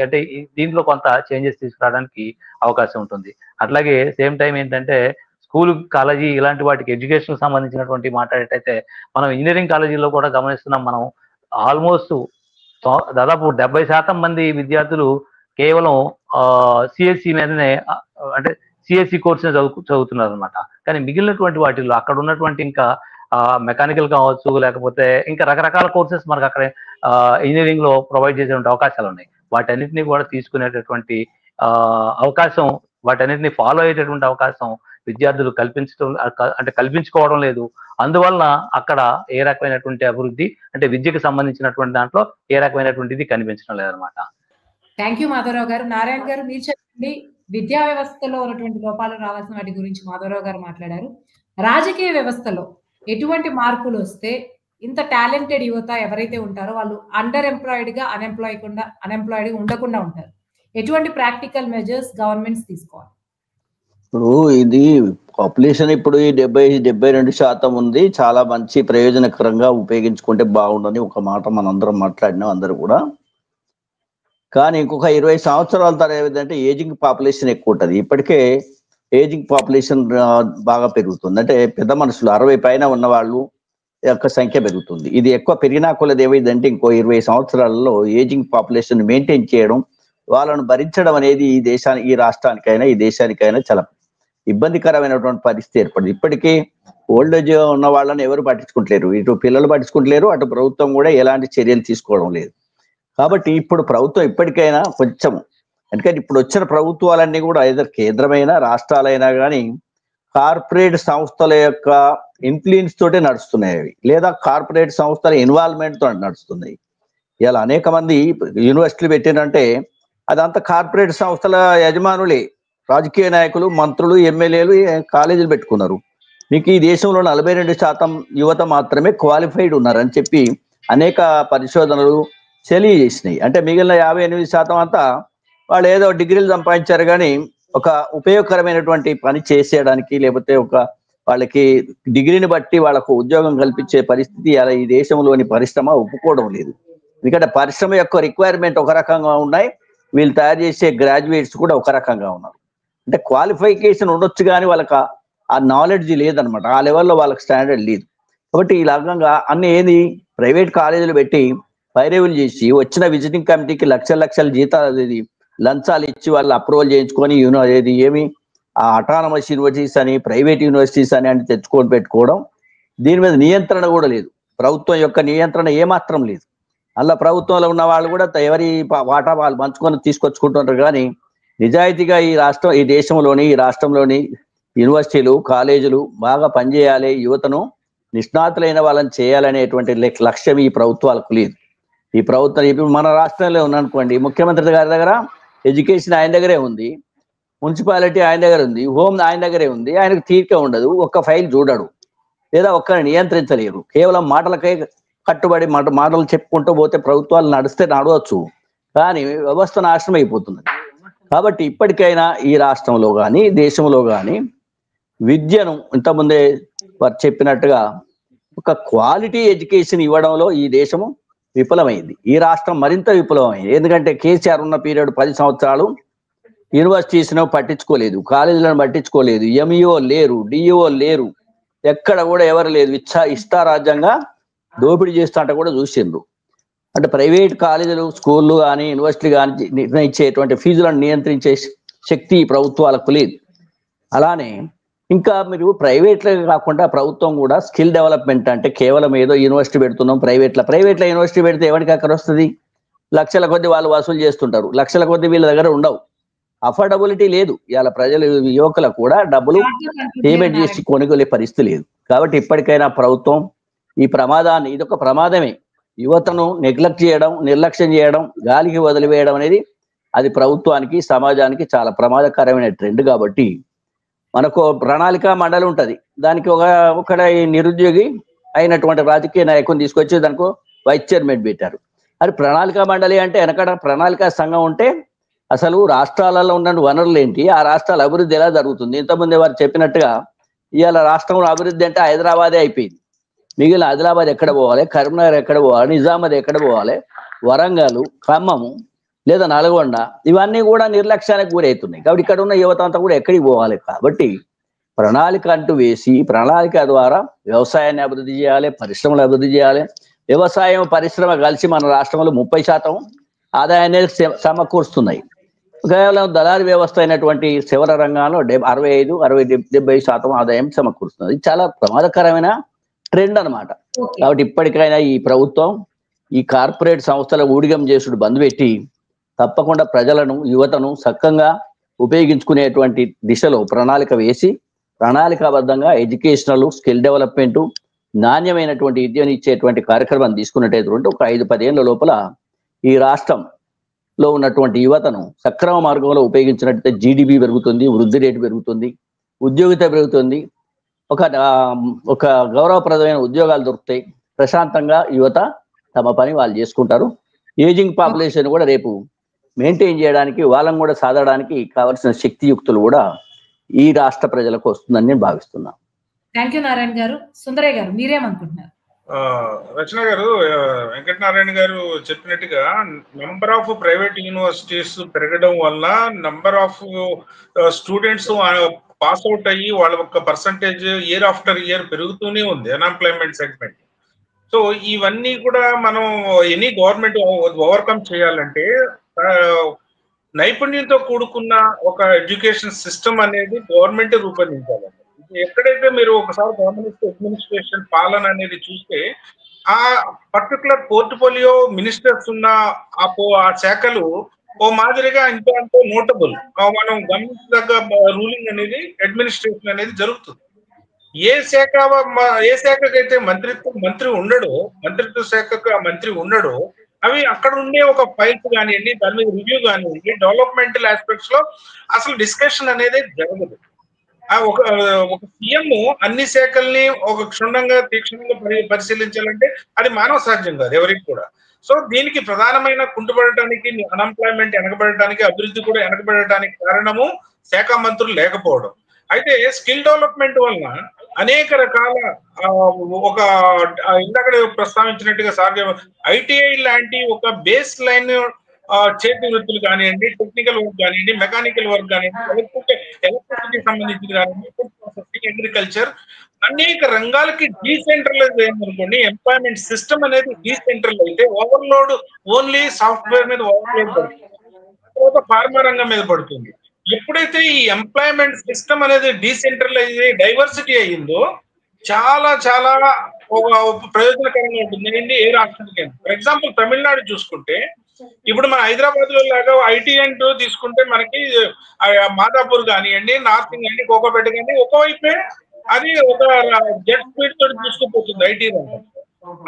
అంటే దీంట్లో కొంత చేంజెస్ తీసుకురావడానికి అవకాశం ఉంటుంది. అట్లాగే సేమ్ టైం ఏంటంటే స్కూల్, కాలేజీ ఇలాంటి వాటికి ఎడ్యుకేషన్ సంబంధించినటువంటి మాట్లాడేటైతే మనం ఇంజనీరింగ్ కాలేజీలో కూడా గమనిస్తున్నాం. మనం ఆల్మోస్ట్ దాదాపు 70% మంది విద్యార్థులు కేవలం సిఎస్సి మీదనే, అంటే సిఎస్సి కోర్సునే చదువుతున్నారు అనమాట. కానీ మిగిలినటువంటి వాటిల్లో అక్కడ ఉన్నటువంటి ఇంకా మెకానికల్ కావచ్చు, లేకపోతే ఇంకా రకరకాల కోర్సెస్ మనకు అక్కడ ఇంజనీరింగ్ లో ప్రొవైడ్ చేసేటువంటి అవకాశాలు ఉన్నాయి. వాటన్నిటిని కూడా తీసుకునేటటువంటి అవకాశం, వాటన్నిటిని ఫాలో అయ్యేటటువంటి అవకాశం విద్యార్థులు కల్పించుకోవడం లేదు. అందువలన అక్కడ ఏ రకమైనటువంటి అభివృద్ధి, అంటే విద్యకు సంబంధించినటువంటి దాంట్లో ఏ రకమైనటువంటిది కనిపించడం లేదనమాట. థ్యాంక్ యూ మాధవరావు గారు. నారాయణ గారు మీరు చెప్పండి. విద్యా వ్యవస్థలో ఉన్నటువంటి లోపాలు రావాల్సిన వాటి గురించి మాధవరావు గారు మాట్లాడారు. రాజకీయ వ్యవస్థలో ఎటువంటి మార్పులు వస్తే ఇంత టాలెంటెడ్ యువత ఎవరైతే ఉంటారో వాళ్ళు అండర్ ఎంప్లాయిడ్ గా అన్ఎంప్లాయిడ్ ఉండకుండా ఉంటారు. ఎటువంటి ప్రాక్టికల్ మెజర్స్ గవర్నమెంట్స్ తీసుకోవాలి? ఇప్పుడు ఇది పాపులేషన్ ఇప్పుడు 72% ఉంది. చాలా మంచి ప్రయోజనకరంగా ఉపయోగించుకుంటే బాగుండని ఒక మాట మనందరం మాట్లాడినాం అందరూ కూడా. కానీ ఇంకొక 20 సంవత్సరాల తర్వాత ఏదంటే ఏజింగ్ పాపులేషన్ ఎక్కువ ఉంటుంది. ఇప్పటికే ఏజింగ్ పాపులేషన్ బాగా పెరుగుతుంది. అంటే పెద్ద మనుషులు 60 పైన ఉన్న వాళ్ళు యొక్క సంఖ్య పెరుగుతుంది. ఇది ఎక్కువ పెరిగినా కొలది ఏమైందంటే ఇంకో 20 సంవత్సరాలలో ఏజింగ్ పాపులేషన్ మెయింటైన్ చేయడం, వాళ్ళను భరించడం అనేది ఈ రాష్ట్రానికైనా ఈ దేశానికైనా చాలా ఇబ్బందికరమైనటువంటి పరిస్థితి ఏర్పడింది. ఇప్పటికీ ఓల్డ్ ఏజ్ ఉన్న వాళ్ళని ఎవరు పట్టించుకుంటలేరు. ఇటు పిల్లలు పట్టించుకుంటలేరు, అటు ప్రభుత్వం కూడా ఎలాంటి చర్యలు తీసుకోవడం లేదు. కాబట్టి ఇప్పుడు ప్రభుత్వం ఇప్పటికైనా కొంచెం, ఎందుకంటే ఇప్పుడు వచ్చిన ప్రభుత్వాలన్నీ కూడా ఏదో కేంద్రమైనా రాష్ట్రాలైనా కానీ కార్పొరేట్ సంస్థల యొక్క ఇన్ఫ్లుయెన్స్ తోటే నడుస్తున్నాయి, లేదా కార్పొరేట్ సంస్థల ఇన్వాల్వ్మెంట్ తో నడుస్తున్నాయి. ఇలా అనేక మంది యూనివర్సిటీలు పెట్టినంటే అదంతా కార్పొరేట్ సంస్థల యజమానులే, రాజకీయ నాయకులు, మంత్రులు, ఎమ్మెల్యేలు కాలేజీలు పెట్టుకున్నారు. మీకు ఈ దేశంలో 42% యువత మాత్రమే క్వాలిఫైడ్ ఉన్నారని చెప్పి అనేక పరిశోధనలు తెలియజేసినాయి. అంటే మిగిలిన 58% అంతా వాళ్ళు ఏదో డిగ్రీలు సంపాదించారు కానీ ఒక ఉపయోగకరమైనటువంటి పని చేసేయడానికి, లేకపోతే వాళ్ళకి డిగ్రీని బట్టి వాళ్ళకు ఉద్యోగం కల్పించే పరిస్థితి అలా ఈ దేశంలోని పరిశ్రమ ఒప్పుకోవడం లేదు. ఎందుకంటే పరిశ్రమ యొక్క రిక్వైర్మెంట్ ఒక రకంగా ఉన్నాయి, వీళ్ళు తయారు చేసే గ్రాడ్యుయేట్స్ కూడా ఒక రకంగా ఉన్నారు. అంటే క్వాలిఫికేషన్ ఉండొచ్చు కానీ వాళ్ళకి ఆ నాలెడ్జ్ లేదనమాట, ఆ లెవెల్లో వాళ్ళకి స్టాండర్డ్ లేదు. కాబట్టి ఈ రకంగా అన్ని ఏది ప్రైవేట్ కాలేజీలు పెట్టి పైరేవులు చేసి వచ్చిన విజిటింగ్ కమిటీకి లక్షల జీతాలు లంచాలు ఇచ్చి వాళ్ళు అప్రూవల్ చేయించుకొని ఏది ఏమి ఆ అటానమస్ యూనివర్సిటీస్ అని ప్రైవేట్ యూనివర్సిటీస్ అని తెచ్చుకొని పెట్టుకోవడం, దీని మీద నియంత్రణ కూడా లేదు. ప్రభుత్వం యొక్క నియంత్రణ ఏమాత్రం లేదు. అలా ప్రభుత్వంలో ఉన్న వాళ్ళు కూడా ఎవరి వాటా వాళ్ళు పంచుకొని తీసుకొచ్చుకుంటుంటారు. కానీ నిజాయితీగా ఈ దేశంలోని ఈ రాష్ట్రంలోని యూనివర్సిటీలు కాలేజీలు బాగా పనిచేయాలి, యువతను నిష్ణాతులైన వాళ్ళని చేయాలనేటువంటి లక్ష్యం ఈ ప్రభుత్వాలకు లేదు. ఈ ప్రభుత్వం ఇప్పుడు మన రాష్ట్రంలో ఉందనుకోండి, ముఖ్యమంత్రి గారి దగ్గర ఎడ్యుకేషన్ ఆయన దగ్గరే ఉంది, మున్సిపాలిటీ ఆయన దగ్గర ఉంది, హోమ్ ఆయన దగ్గరే ఉంది. ఆయనకు తీరిక ఉండదు, ఒక్క ఫైల్ చూడడు, లేదా ఒక్కరిని నియంత్రించలేరు. కేవలం మాటలకే కట్టుబడి మాటలు చెప్పుకుంటూ పోతే ప్రభుత్వాలు నడవచ్చు, కానీ వ్యవస్థ నాశనం అయిపోతుంది. కాబట్టి ఇప్పటికైనా ఈ రాష్ట్రంలో కానీ దేశంలో కానీ విద్యను ఇంతకుముందే వారు చెప్పినట్టుగా ఒక క్వాలిటీ ఎడ్యుకేషన్ ఇవ్వడంలో ఈ దేశము విఫలమైంది, ఈ రాష్ట్రం మరింత విఫలమైంది. ఎందుకంటే కేసీఆర్ ఉన్న పీరియడ్ 10 సంవత్సరాలు యూనివర్సిటీస్ను పట్టించుకోలేదు, కాలేజీలను పట్టించుకోలేదు, ఎంఈఓ లేరు, డిఈఓ లేరు, ఎక్కడ కూడా ఎవరు లేదు, ఇష్టారాజ్యంగా దోపిడీ చేస్తుంటే కూడా చూసిండ్రు. అంటే ప్రైవేట్ కాలేజీలు స్కూళ్ళు కానీ యూనివర్సిటీలు కానీ నిర్ణయించేటువంటి ఫీజులను నియంత్రించే శక్తి ప్రభుత్వాలకు లేదు. అలానే ఇంకా మీరు ప్రైవేట్లో కాకుండా ప్రభుత్వం కూడా స్కిల్ డెవలప్మెంట్ అంటే కేవలం ఏదో యునివర్సిటీ పెడుతున్నాం ప్రైవేట్లో యూనివర్సిటీ పెడితే ఎవరికి అక్కడ వస్తుంది? లక్షల కొద్ది వాళ్ళు వసూలు చేస్తుంటారు, లక్షల కొద్ది వీళ్ళ దగ్గర ఉండవు, అఫోర్డబిలిటీ లేదు. ఇవాళ ప్రజలు యువకులకు కూడా డబ్బులు పేమెంట్ చేసి కొనుగోలే పరిస్థితి లేదు. కాబట్టి ఇప్పటికైనా ప్రభుత్వం ఈ ప్రమాదాన్ని, ఇదొక ప్రమాదమే, యువతను నెగ్లెక్ట్ చేయడం, నిర్లక్ష్యం చేయడం, గాలికి వదిలివేయడం అనేది అది ప్రభుత్వానికి సమాజానికి చాలా ప్రమాదకరమైన ట్రెండ్. కాబట్టి మనకు ప్రణాళిక మండలి ఉంటుంది, దానికి ఒక నిరుద్యోగి అయినటువంటి రాజకీయ నాయకుని తీసుకొచ్చి దానికి వైస్ చైర్మన్ పెట్టారు. అది ప్రణాళిక మండలి అంటే వెనకడ ప్రణాళిక సంఘం ఉంటే అసలు రాష్ట్రాలలో ఉన్న వనరులు ఏంటి, ఆ రాష్ట్రాల అభివృద్ధి ఎలా జరుగుతుంది. ఇంతకుముందే వారు చెప్పినట్టుగా ఇవాళ రాష్ట్రంలో అభివృద్ధి అంటే హైదరాబాదే అయిపోయింది, మిగిలిన ఆదిలాబాద్ ఎక్కడ పోవాలి, కరీంనగర్ ఎక్కడ పోవాలి, నిజామాబాద్ ఎక్కడ పోవాలి, వరంగల్, ఖమ్మము లేదా నల్గొండ, ఇవన్నీ కూడా నిర్లక్ష్యానికి గురవుతున్నాయి. కాబట్టి ఇక్కడ ఉన్న యువత అంతా కూడా ఎక్కడికి పోవాలి. కాబట్టి ప్రణాళిక అంటూ వేసి ప్రణాళిక ద్వారా వ్యవసాయాన్ని అభివృద్ధి చేయాలి, పరిశ్రమలు అభివృద్ధి చేయాలి. వ్యవసాయం పరిశ్రమ కలిసి మన రాష్ట్రంలో 30% ఆదాయాన్ని సమకూరుస్తున్నాయి. కేవలం దళారీ వ్యవస్థ అయినటువంటి సేవల రంగంలో 65-70% ఆదాయం సమకూరుస్తుంది. ఇది చాలా ప్రమాదకరమైన ట్రెండ్ అన్నమాట. కాబట్టి ఇప్పటికైనా ఈ ప్రభుత్వం ఈ కార్పొరేట్ సంస్థల ఊడిగం చేసుడు బంద్ పెట్టి తప్పకుండా ప్రజలను యువతను చక్కగా ఉపయోగించుకునేటువంటి దిశలో ప్రణాళిక వేసి ప్రణాళికాబద్ధంగా ఎడ్యుకేషనల్ స్కిల్ డెవలప్మెంట్ నాణ్యమైనటువంటి విద్యను ఇచ్చేటువంటి కార్యక్రమాన్ని తీసుకున్నట్టయితే ఒక 5-10 ఏళ్ల లోపల ఈ రాష్ట్రంలో ఉన్నటువంటి యువతను సక్రమ మార్గంలో ఉపయోగించినట్టయితే జీడిపి పెరుగుతుంది, వృద్ధి రేటు పెరుగుతుంది, ఉద్యోగిత పెరుగుతుంది, ఒక గౌరవప్రదమైన ఉద్యోగాలు దొరుకుతాయి, ప్రశాంతంగా యువత తమ పని వాళ్ళు చేసుకుంటారు. ఏజింగ్ పాపులేషన్ కూడా రేపు మెయింటైన్ చేయడానికి వాళ్ళని కూడా సాధడానికి కావాల్సిన శక్తియుక్తులు కూడా ఈ రాష్ట్ర ప్రజలకు వస్తుందని నేను భావిస్తున్నాను. థ్యాంక్ యూ నారాయణ గారు. సుందరయ్య గారు మీరేమనుకుంటున్నారు? రచన గారు, వెంకటనారాయణ గారు చెప్పినట్టుగా నంబర్ ఆఫ్ ప్రైవేట్ యూనివర్సిటీస్ పెరగడం వల్ల number of students pass out అయ్యి వాళ్ళ యొక్క పర్సంటేజ్ ఇయర్ ఆఫ్టర్ ఇయర్ పెరుగుతూనే ఉంది, అన్ఎంప్లాయ్మెంట్ సెగ్మెంట్. సో ఇవన్నీ కూడా మనం ఎనీ గవర్నమెంట్ ఓవర్కమ్ చేయాలంటే నైపుణ్యంతో కూడుకున్న ఒక ఎడ్యుకేషన్ సిస్టమ్ అనేది గవర్నమెంట్ రూపొందించాలండి. ఎక్కడైతే మీరు ఒకసారి గవర్నమెంట్ అడ్మినిస్ట్రేషన్ పాలన అనేది చూస్తే ఆ పర్టికులర్ పోర్ట్ఫోలియో మినిస్టర్స్ ఉన్న ఆ శాఖలు ఓ మాదిరిగా ఇంత అంతో నోటబుల్ మనం గమనించదగ్గ రూలింగ్ అనేది అడ్మినిస్ట్రేషన్ అనేది జరుగుతుంది. ఏ శాఖకైతే మంత్రి ఉండడో, మంత్రిత్వ శాఖకు ఆ మంత్రి ఉండడో అవి అక్కడ ఉండే ఒక ఫైల్స్ కానివ్వండి, దాని మీద రివ్యూ కానివ్వండి, డెవలప్మెంటల్ ఆస్పెక్ట్స్ లో అసలు డిస్కషన్ అనేది జరగదు. ఒక సీఎం అన్ని శాఖల్ని ఒక క్షుణ్ణంగా తీక్షణంగా పరిశీలించాలంటే అది మానవ సాధ్యం కాదు ఎవరికి కూడా. సో దీనికి ప్రధానమైన కుంటుపడటానికి, అన్ఎంప్లాయ్మెంట్ వెనకబడటానికి, అభివృద్ధి కూడా వెనకబడటానికి కారణము శాఖ మంత్రులు లేకపోవడం. అయితే స్కిల్ డెవలప్మెంట్ వలన అనేక రకాల ఒక ఇందాక ప్రస్తావించినట్టుగా సార్ ఐటీఐ లాంటి ఒక బేస్ లైన్ చేతి వృత్తులు కానివ్వండి, టెక్నికల్ వర్క్ కానివ్వండి, మెకానికల్ వర్క్ కానివ్వండి, ఎలక్ట్రిసిటీ సంబంధించింది కానివ్వండి, ఫుడ్ ప్రాసెసింగ్, అగ్రికల్చర్, అనేక రంగాలకి డీసెంట్రలైజ్ అయిందనుకోండి. ఎంప్లాయ్మెంట్ సిస్టమ్ అనేది డీసెంట్రల్ అయితే ఓవర్లోడ్ ఓన్లీ సాఫ్ట్వేర్ మీద ఓవర్లోడ్ పడుతుంది, తర్వాత ఫార్మా రంగం మీద పడుతుంది. ఎప్పుడైతే ఈ ఎంప్లాయ్మెంట్ సిస్టమ్ అనేది డీసెంట్రలైజ్ డైవర్సిటీ అయ్యిందో చాలా చాలా ఒక ప్రయోజనకరంగా ఉంటుంది ఏ రాష్ట్రానికి. ఫర్ ఎగ్జాంపుల్ తమిళనాడు చూసుకుంటే, ఇప్పుడు మన హైదరాబాద్ లో లాగా ఐటీ అంటూ తీసుకుంటే మనకి మాదాపూర్ కానివ్వండి, నార్త్ కానివ్వండి, కోకోపేట కానీ ఒకవైపే అది ఒక జెట్ స్పీడ్ తోటి తీసుకుపోతుంది ఐటీ రంగం.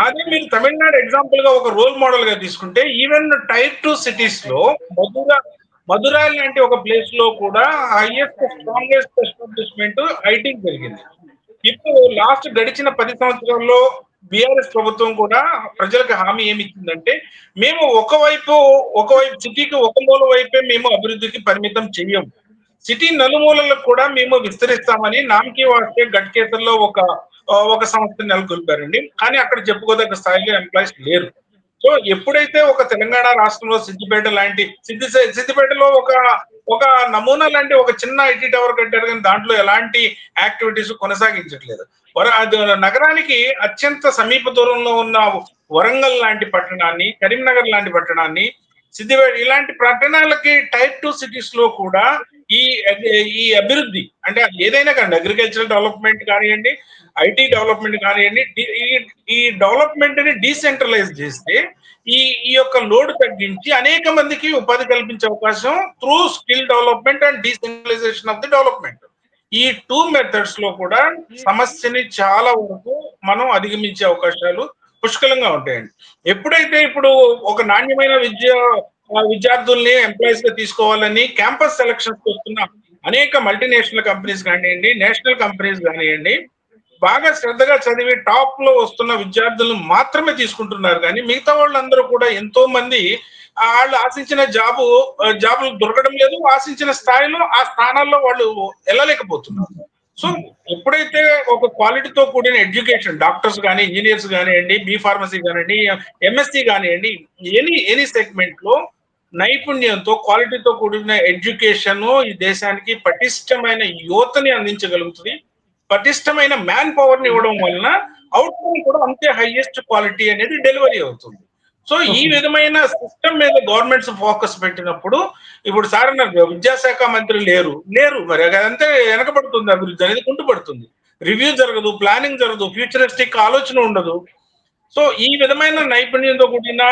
అదే మీరు తమిళనాడు ఎగ్జాంపుల్ గా ఒక రోల్ మోడల్ గా తీసుకుంటే, ఈవెన్ టైర్ 2 సిటీస్ లో మధురై లాంటి ఒక ప్లేస్ లో కూడా హైయెస్ట్ స్ట్రాంగెస్ట్ ఎస్టాబ్లిష్మెంట్ ఐటీ జరిగింది. ఇప్పుడు లాస్ట్ గడిచిన 10 సంవత్సరాల్లో బీఆర్ఎస్ ప్రభుత్వం కూడా ప్రజలకు హామీ ఏమి ఇచ్చిందంటే, మేము ఒకవైపు సిటీకి ఒక మూల వైపే మేము అభివృద్ధికి పరిమితం చెయ్యము, సిటీ నలుమూలలకు కూడా మేము విస్తరిస్తామని నామకి వాస్తే గట్కేసర్లో ఒక సంస్థ నెలకొల్పారండి. కానీ అక్కడ చెప్పుకోదగ్గ స్థాయిలో ఎంప్లాయీస్ లేరు. సో ఎప్పుడైతే ఒక తెలంగాణ రాష్ట్రంలో సిద్దిపేటలో ఒక నమూనా లాంటి ఒక చిన్న ఐటీ టవర్ కట్టారు, కానీ దాంట్లో ఎలాంటి యాక్టివిటీస్ కొనసాగించట్లేదు. నగరానికి అత్యంత సమీప దూరంలో ఉన్న వరంగల్ లాంటి పట్టణాన్ని, కరీంనగర్ లాంటి పట్టణాన్ని, సిద్దిపేట ఇలాంటి పట్టణాలకి టైర్ 2 సిటీస్ లో కూడా ఈ అభివృద్ధి అంటే ఏదైనా కానీ అగ్రికల్చరల్ డెవలప్మెంట్ కానివ్వండి, ఐటీ డెవలప్మెంట్ కానివ్వండి, ఈ డెవలప్మెంట్ ని డీసెంట్రలైజ్ చేస్తే ఈ యొక్క లోడ్ తగ్గించి అనేక మందికి ఉపాధి కల్పించే అవకాశం through skill development and decentralisation of the development. ఈ 2 మెథడ్స్ లో కూడా సమస్యని చాలా వరకు మనం అధిగమించే అవకాశాలు పుష్కలంగా ఉంటాయండి. ఎప్పుడైతే ఇప్పుడు ఒక నాణ్యమైన విద్యార్థుల్ని ఎంప్లాయీస్ గా తీసుకోవాలని క్యాంపస్ సెలక్షన్స్ వస్తున్న అనేక మల్టీనేషనల్ కంపెనీస్ కానివ్వండి, నేషనల్ కంపెనీస్ కానివ్వండి, బాగా శ్రద్ధగా చదివి టాప్ లో వస్తున్న విద్యార్థులను మాత్రమే తీసుకుంటున్నారు. కానీ మిగతా వాళ్ళందరూ కూడా ఎంతో మంది వాళ్ళు ఆశించిన జాబులు దొరకడం లేదు, ఆశించిన స్థాయిలో ఆ స్థానాల్లో వాళ్ళు వెళ్ళలేకపోతున్నారు. సో ఎప్పుడైతే ఒక క్వాలిటీతో కూడిన ఎడ్యుకేషన్, డాక్టర్స్ కానీ, ఇంజనీర్స్ కానివ్వండి, బీ ఫార్మసీ కానివ్వండి, ఎంఎస్సీ కానివ్వండి, ఎనీ సెగ్మెంట్ లో నైపుణ్యంతో క్వాలిటీతో కూడిన ఎడ్యుకేషన్ ఈ దేశానికి పటిష్టమైన యువతని అందించగలుగుతుంది. పటిష్టమైన మ్యాన్ పవర్ ని ఇవ్వడం వలన అవుట్కమ్ కూడా అంతే హైయెస్ట్ క్వాలిటీ అనేది డెలివరీ అవుతుంది. సో ఈ విధమైన సిస్టమ్ మీద గవర్నమెంట్స్ ఫోకస్ పెట్టినప్పుడు, ఇప్పుడు సార్ అన్నారు విద్యాశాఖ మంత్రి లేరు, మరి అదంతా వెనకబడుతుంది, అభివృద్ధి అనేది కుంటుపడుతుంది, రివ్యూ జరగదు, ప్లానింగ్ జరగదు, ఫ్యూచరిస్టిక్ ఆలోచన ఉండదు. సో ఈ విధమైన నైపుణ్యంతో కూడిన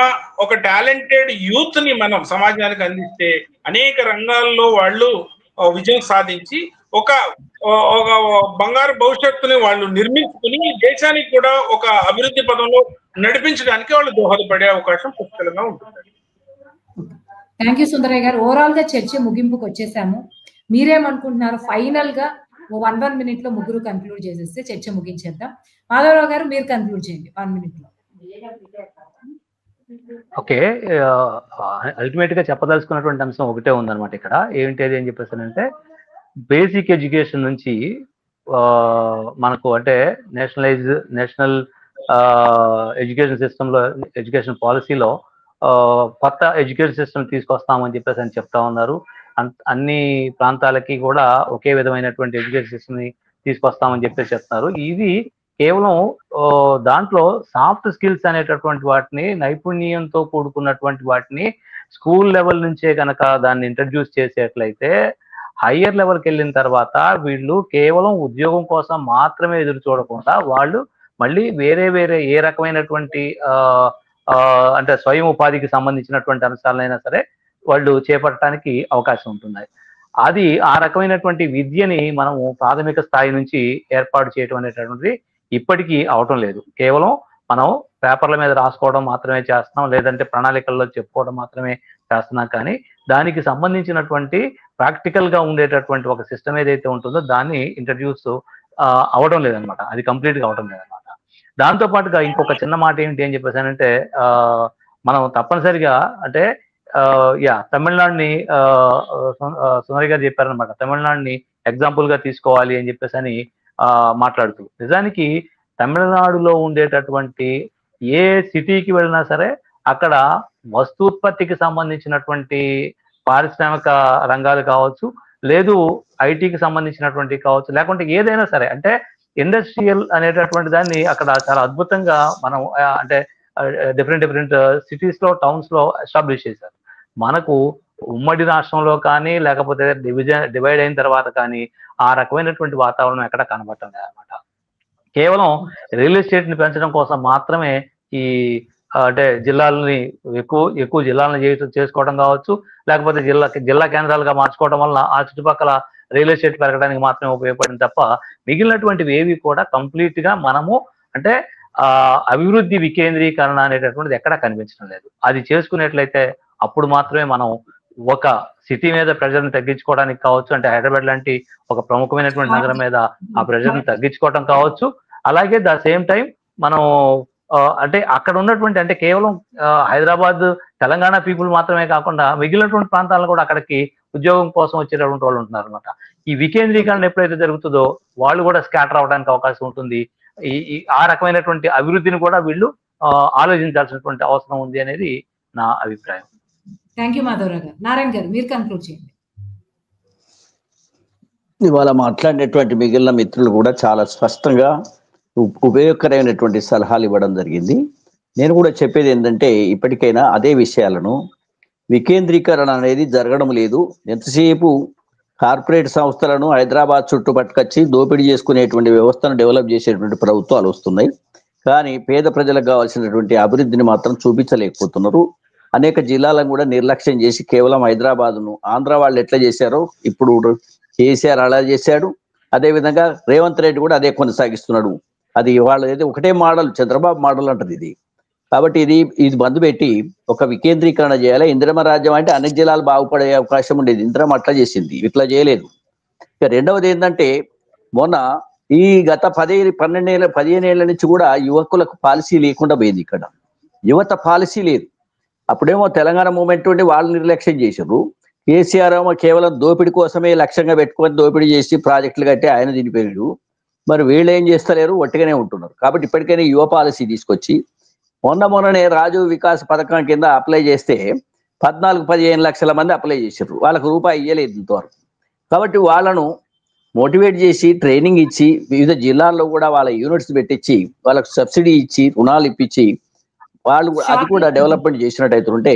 ఒక టాలెంటెడ్ యూత్ ని మనం సమాజానికి అందిస్తే అనేక రంగాల్లో వాళ్ళు విజయం సాధించి ఒక బంగారు భవిష్యత్తుని వాళ్ళు నిర్మించుకుని దేశానికి కూడా ఒక అభివృద్ధి పదంలో నడిపించడానికి వాళ్ళు దోహదపడే అవకాశం పుష్కలంగా ఉంటుంది. థ్యాంక్ యూ సుందరయ్య గారు. ఓవరాల్ గా చర్చ ముగింపుకు వచ్చేసాము. మీరేమనుకుంటున్నారు? ఫైనల్ గా 1 minute లో ముగ్గురు కన్క్లూడ్ చేసేస్తే చర్చ ముగించేద్దాం. మాధవరావు గారు మీరు కన్క్లూడ్ చేయండి 1 minute లో. ఓకే, అల్టిమేట్ గా చెప్పదలుచుకున్నటువంటి అంశం ఒకటే ఉందన్నమాట ఇక్కడ. ఏంటి అది అని చెప్పేసానంటే, బేసిక్ ఎడ్యుకేషన్ నుంచి మనకు అంటే నేషనల్ ఎడ్యుకేషన్ సిస్టంలో, ఎడ్యుకేషన్ పాలసీలో కొత్త ఎడ్యుకేషన్ సిస్టమ్ తీసుకొస్తామని చెప్పేసి అని చెప్తా ఉన్నారు. అన్ని ప్రాంతాలకి కూడా ఒకే విధమైనటువంటి ఎడ్యుకేషన్ సిస్టమ్ ని తీసుకొస్తామని చెప్పేసి చెప్తున్నారు. ఇది కేవలం దాంట్లో సాఫ్ట్ స్కిల్స్ అనేటటువంటి వాటిని, నైపుణ్యంతో కూడుకున్నటువంటి వాటిని స్కూల్ లెవెల్ నుంచే కనుక దాన్ని ఇంట్రడ్యూస్ చేసేట్లయితే హయ్యర్ లెవెల్కి వెళ్ళిన తర్వాత వీళ్ళు కేవలం ఉద్యోగం కోసం మాత్రమే ఎదురు చూడకుండా వాళ్ళు మళ్ళీ వేరే ఏ రకమైనటువంటి అంటే స్వయం ఉపాధికి సంబంధించినటువంటి అంశాలైనా సరే వాళ్ళు చేపట్టడానికి అవకాశం ఉంటుంది. అది ఆ రకమైనటువంటి విద్యని మనము ప్రాథమిక స్థాయి నుంచి ఏర్పాటు చేయడం అనేటటువంటిది ఇప్పటికీ అవటం లేదు. కేవలం మనం పేపర్ల మీద రాసుకోవడం మాత్రమే చేస్తున్నాం, లేదంటే ప్రణాళికల్లో చెప్పుకోవడం మాత్రమే చేస్తున్నాం. కానీ దానికి సంబంధించినటువంటి ప్రాక్టికల్ గా ఉండేటటువంటి ఒక సిస్టమ్ ఏదైతే ఉంటుందో దాన్ని ఇంట్రడ్యూస్ అవడం లేదనమాట. అది కంప్లీట్ గా అవడం లేదనమాట. దాంతో పాటుగా ఇంకొక చిన్న మాట ఏంటి అని చెప్పేసానంటే, మనం తప్పనిసరిగా అంటే తమిళనాడుని సుందరి గారు చెప్పారనమాట, తమిళనాడుని ఎగ్జాంపుల్ గా తీసుకోవాలి అని చెప్పేసి అని మాట్లాడుతూ, నిజానికి తమిళనాడులో ఉండేటటువంటి ఏ సిటీకి వెళ్ళినా సరే అక్కడ వస్తూత్పత్తికి సంబంధించినటువంటి పారిశ్రామిక రంగాలు కావచ్చు, లేదు ఐటీకి సంబంధించినటువంటి కావచ్చు, లేకుంటే ఏదైనా సరే, అంటే ఇండస్ట్రియల్ అనేటటువంటి దాన్ని అక్కడ చాలా అద్భుతంగా మనం అంటే డిఫరెంట్ సిటీస్ లో, టౌన్స్ లో ఎస్టాబ్లిష్ చేశారు. మనకు ఉమ్మడి రాష్ట్రంలో కానీ, లేకపోతే డివైడ్ అయిన తర్వాత కానీ ఆ రకమైనటువంటి వాతావరణం ఎక్కడ కనబడటం లేదన్నమాట. కేవలం రియల్ ఎస్టేట్ ని పెంచడం కోసం మాత్రమే ఈ అంటే జిల్లాలని ఎక్కువ జిల్లాలను చేసుకోవడం కావచ్చు, లేకపోతే జిల్లా కేంద్రాలుగా మార్చుకోవడం వల్ల ఆ చుట్టుపక్కల రియల్ ఎస్టేట్ పెరగడానికి మాత్రమే ఉపయోగపడింది తప్ప మిగిలినటువంటివి ఏవి కూడా కంప్లీట్ గా మనము అంటే అభివృద్ధి వికేంద్రీకరణ అనేటటువంటిది ఎక్కడా కనిపించడం లేదు. అది చేసుకునేట్లయితే అప్పుడు మాత్రమే మనం ఒక సిటీ మీద ప్రెజర్ ని తగ్గించుకోవడానికి కావచ్చు, అంటే హైదరాబాద్ లాంటి ఒక ప్రముఖమైనటువంటి నగరం మీద ఆ ప్రెజర్ ని తగ్గించుకోవడం కావచ్చు. అలాగే ద సేమ్ టైం మనం అంటే అక్కడ ఉన్నటువంటి అంటే కేవలం హైదరాబాద్ తెలంగాణ పీపుల్ మాత్రమే కాకుండా మిగిలినటువంటి ప్రాంతాలను కూడా అక్కడికి ఉద్యోగం కోసం వచ్చేటటువంటి వాళ్ళు ఉంటున్నారు అనమాట. ఈ వికేంద్రీకరణ ఎప్పుడైతే జరుగుతుందో వాళ్ళు కూడా స్కాటర్ అవడానికి అవకాశం ఉంటుంది. ఆ రకమైనటువంటి అభివృద్ధిని కూడా వీళ్ళు ఆలోచించాల్సినటువంటి అవసరం ఉంది అనేది నా అభిప్రాయం. థ్యాంక్ యూ మాధవరావు గారు. నారాయణ గారు మీరు కన్క్లూడ్ చేయండి. ఇవాళ మాట్లాడినటువంటి మిగిలిన మిత్రులు కూడా చాలా స్పష్టంగా ఉపయోగకరమైనటువంటి సలహాలు ఇవ్వడం జరిగింది. నేను కూడా చెప్పేది ఏంటంటే ఇప్పటికైనా అదే విషయాలను, వికేంద్రీకరణ అనేది జరగడం లేదు. ఎంతసేపు కార్పొరేట్ సంస్థలను హైదరాబాద్ చుట్టూ పట్టుకొచ్చి దోపిడీ చేసుకునేటువంటి వ్యవస్థను డెవలప్ చేసేటువంటి ప్రభుత్వాలు వస్తున్నాయి, కానీ పేద ప్రజలకు కావాల్సినటువంటి అభివృద్ధిని మాత్రం చూపించలేకపోతున్నారు. అనేక జిల్లాలను కూడా నిర్లక్ష్యం చేసి కేవలం హైదరాబాద్ను ఆంధ్ర వాళ్ళు ఎట్లా చేశారో ఇప్పుడు కేసీఆర్ అలా చేశాడు, అదేవిధంగా రేవంత్ రెడ్డి కూడా అదే కొనసాగిస్తున్నాడు. అది వాళ్ళు ఏదో ఒకటే మోడల్, చంద్రబాబు మోడల్ అంటది ఇది. కాబట్టి ఇది బంద్ పెట్టి ఒక వికేంద్రీకరణ చేయాలి. ఇందిరమ రాజ్యం అంటే అన్ని జిల్లాలు బాగుపడే అవకాశం ఉండేది, ఇందిరమ అట్లా చేసింది, ఇట్లా చేయలేదు. ఇక రెండవది ఏంటంటే మొన్న ఈ గత 15 ఏళ్ళ నుంచి కూడా యువకులకు పాలసీ లేకుండా పోయింది. ఇక్కడ యువత పాలసీ లేదు. అప్పుడేమో తెలంగాణ మూమెంట్ ఉండి వాళ్ళు నిర్లక్ష్యం చేశారు. కేసీఆర్ ఏమో కేవలం దోపిడీ కోసమే లక్ష్యంగా పెట్టుకొని దోపిడీ చేసి ప్రాజెక్టులు కట్టి ఆయన దినిపోయాడు. మరి వీళ్ళు ఏం చేస్తలేరు, ఒట్టిగానే ఉంటున్నారు. కాబట్టి ఇప్పటికైనా యువ పాలసీ తీసుకొచ్చి మొన్ననే రాజు వికాస్ పథకం కింద అప్లై చేస్తే 14-15 లక్షల మంది అప్లై చేశారు. వాళ్ళకు రూపాయి ఇవ్వలేదు ఇంతవరకు. కాబట్టి వాళ్ళను మోటివేట్ చేసి ట్రైనింగ్ ఇచ్చి వివిధ జిల్లాల్లో కూడా వాళ్ళ యూనిట్స్ పెట్టించి వాళ్ళకు సబ్సిడీ ఇచ్చి రుణాలు ఇప్పించి వాళ్ళు అది కూడా డెవలప్మెంట్ చేసినట్టయితే ఉంటే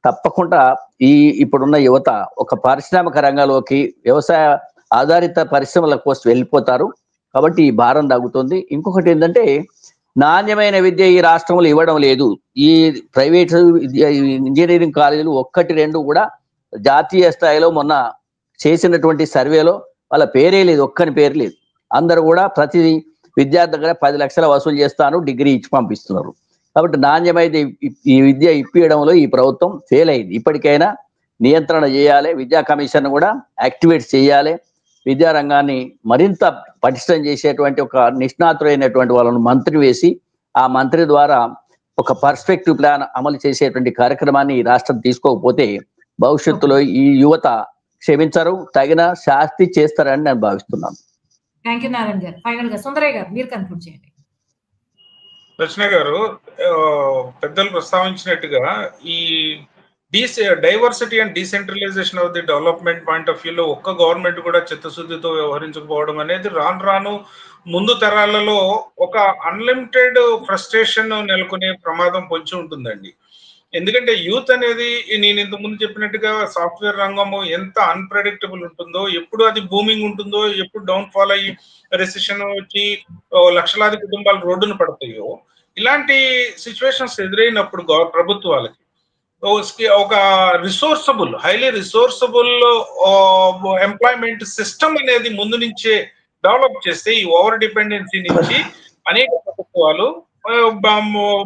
తప్పకుండా ఇప్పుడున్న యువత ఒక పారిశ్రామిక రంగంలోకి వ్యవసాయ ఆధారిత పరిశ్రమల కోసం వెళ్ళిపోతారు. కాబట్టి ఈ భారం తగ్గుతుంది. ఇంకొకటి ఏంటంటే నాణ్యమైన విద్య ఈ రాష్ట్రంలో ఇవ్వడం లేదు. ఈ ప్రైవేట్ ఇంజనీరింగ్ కాలేజీలు 1-2 కూడా జాతీయ స్థాయిలో మొన్న చేసినటువంటి సర్వేలో వాళ్ళ పేరే లేదు, ఒక్కని పేరు లేదు. అందరూ కూడా ప్రతి విద్యార్థి దగ్గర 10 లక్షలు వసూలు చేస్తాను, డిగ్రీ ఇచ్చి పంపిస్తున్నారు. కాబట్టి నాణ్యమైన ఈ విద్య ఇప్పించడంలో ఈ ప్రభుత్వం ఫెయిల్ అయింది. ఇప్పటికైనా నియంత్రణ చేయాలి, విద్యా కమిషన్ కూడా యాక్టివేట్ చేయాలి, విద్యారంగాన్ని మరింత పటిష్టం చేసేటువంటి ఒక నిష్ణాతులైనటువంటి వాళ్ళను మంత్రి వేసి ఆ మంత్రి ద్వారా ఒక పర్స్పెక్టివ్ ప్లాన్ అమలు చేసేటువంటి కార్యక్రమాన్ని ఈ రాష్ట్రం తీసుకోకపోతే భవిష్యత్తులో ఈ యువత క్షమించరు, తగిన శాస్తి చేస్తారని నేను భావిస్తున్నాను. థ్యాంక్ యూ నారాయణ గారు. ఫైనల్ గా సుందరయ్య గారు మీరు కన్క్లూడ్ చేయండి. రచన గారు పెద్దలు ప్రస్తావించినట్టుగా ఈ diversity and decentralisation of the development point of వ్యూలో ఒక్క గవర్నమెంట్ కూడా చిత్తశుద్ధితో వ్యవహరించకపోవడం అనేది రాను ముందు తరాలలో ఒక అన్లిమిటెడ్ ఫ్రస్ట్రేషన్ నెలకొనే ప్రమాదం పొంచి ఉంటుందండి. ఎందుకంటే యూత్ అనేది నేను ఇంతకుముందు చెప్పినట్టుగా సాఫ్ట్వేర్ రంగము ఎంత అన్ప్రెడిక్టబుల్ ఉంటుందో, ఎప్పుడు అది బూమింగ్ ఉంటుందో, ఎప్పుడు డౌన్ ఫాల్ అయ్యి రెసిషన్ వచ్చి లక్షలాది కుటుంబాలు రోడ్డును పడతాయో, ఇలాంటి సిచ్యువేషన్స్ ఎదురైనప్పుడు ప్రభుత్వాలకి ఒక రిసోర్సబుల్, హైలీ రిసోర్సబుల్ ఎంప్లాయ్మెంట్ సిస్టమ్ అనేది ముందు నుంచే డెవలప్ చేస్తే ఈ ఓవర్ డిపెండెన్సీ నుంచి అనేక ప్రభుత్వాలు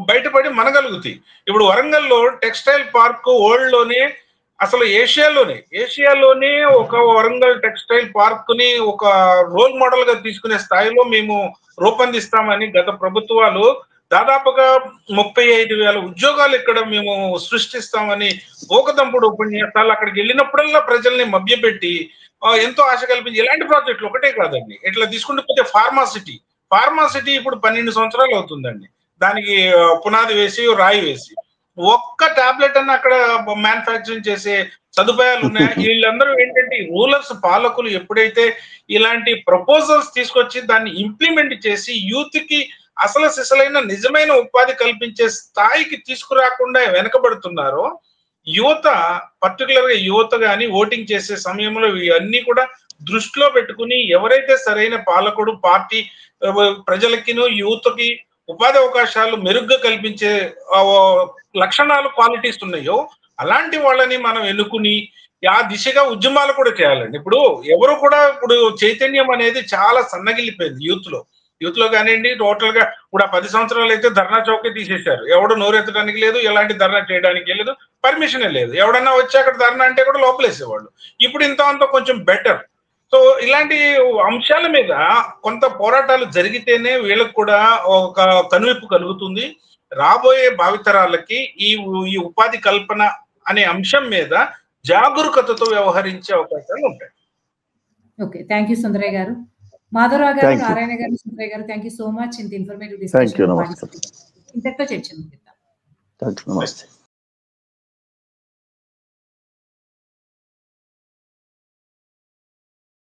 బయటపడి మనగలుగుతాయి. ఇప్పుడు వరంగల్లో టెక్స్టైల్ పార్క్ వరల్డ్ లోనే, అసలు ఏషియాలోనే ఒక వరంగల్ టెక్స్టైల్ పార్క్ ని ఒక రోల్ మోడల్ గా తీసుకునే స్థాయిలో మేము రూపొందిస్తామని గత ప్రభుత్వాలు దాదాపుగా 35,000 ఉద్యోగాలు ఇక్కడ మేము సృష్టిస్తామని ఓకదంపుడు ఉపన్యాసాలు అక్కడికి వెళ్ళినప్పుడల్లా ప్రజల్ని మభ్యపెట్టి ఎంతో ఆశ కల్పించి ఇలాంటి ప్రాజెక్టులు ఒకటే కాదండి. ఇట్లా తీసుకుంటూ పోతే ఫార్మాసిటీ ఇప్పుడు 12 సంవత్సరాలు అవుతుందండి దానికి పునాది వేసి రాయి వేసి. ఒక్క టాబ్లెట్ అన్న అక్కడ మ్యానుఫ్యాక్చరింగ్ చేసే సదుపాయాలు ఉన్నాయి. వీళ్ళందరూ ఏంటంటే రూలర్స్ పాలకులు ఎప్పుడైతే ఇలాంటి ప్రపోజల్స్ తీసుకొచ్చి దాన్ని ఇంప్లిమెంట్ చేసి యూత్ కి అసలు సిసలైన నిజమైన ఉపాధి కల్పించే స్థాయికి తీసుకురాకుండా వెనకబడుతున్నారో, యువత పర్టికులర్ గా యువత గాని ఓటింగ్ చేసే సమయంలో ఇవన్నీ కూడా దృష్టిలో పెట్టుకుని ఎవరైతే సరైన పాలకుడు పార్టీ ప్రజలకిను యువతకి ఉపాధి అవకాశాలు మెరుగ్గా కల్పించే లక్షణాలు క్వాలిటీస్ ఉన్నాయో అలాంటి వాళ్ళని మనం ఎన్నుకుని ఆ దిశగా ఉద్యమాలు కూడా చేయాలండి. ఇప్పుడు ఎవరు కూడా ఇప్పుడు చైతన్యం అనేది చాలా సన్నగిల్లిపోయింది యూత్ లో కానివ్వండి. టోటల్ గా ఇప్పుడు 10 సంవత్సరాలు అయితే ధర్నా చౌకే తీసేశారు. ఎవడు నోరెత్తడానికి లేదు, ఎలాంటి ధర్నా చేయడానికి లేదు, పర్మిషనే లేదు. ఎవడన్నా వచ్చి అక్కడ ధర్నా అంటే కూడా లోపలేసేవాళ్ళు. ఇప్పుడు ఇంత అంత కొంచెం బెటర్. సో ఇలాంటి అంశాల మీద కొంత పోరాటాలు జరిగితేనే వీళ్ళకు కూడా ఒక కనువిప్పు కలుగుతుంది. రాబోయే భావితరాలకి ఈ ఉపాధి కల్పన అనే అంశం మీద జాగరూకతతో వ్యవహరించే అవకాశాలు ఉంటాయి. ఓకే, థ్యాంక్ యూ సుందరయ్య గారు. మాధవరావు గారు, నారాయణ గారు, సుందరయ్య గారు, థ్యాంక్ యూ సో మచ్ ఇంత ఇన్ఫర్మేటివ్ డిస్కషన్. ఇంతటితో చర్చ ముగిద్దాం. నమస్తే.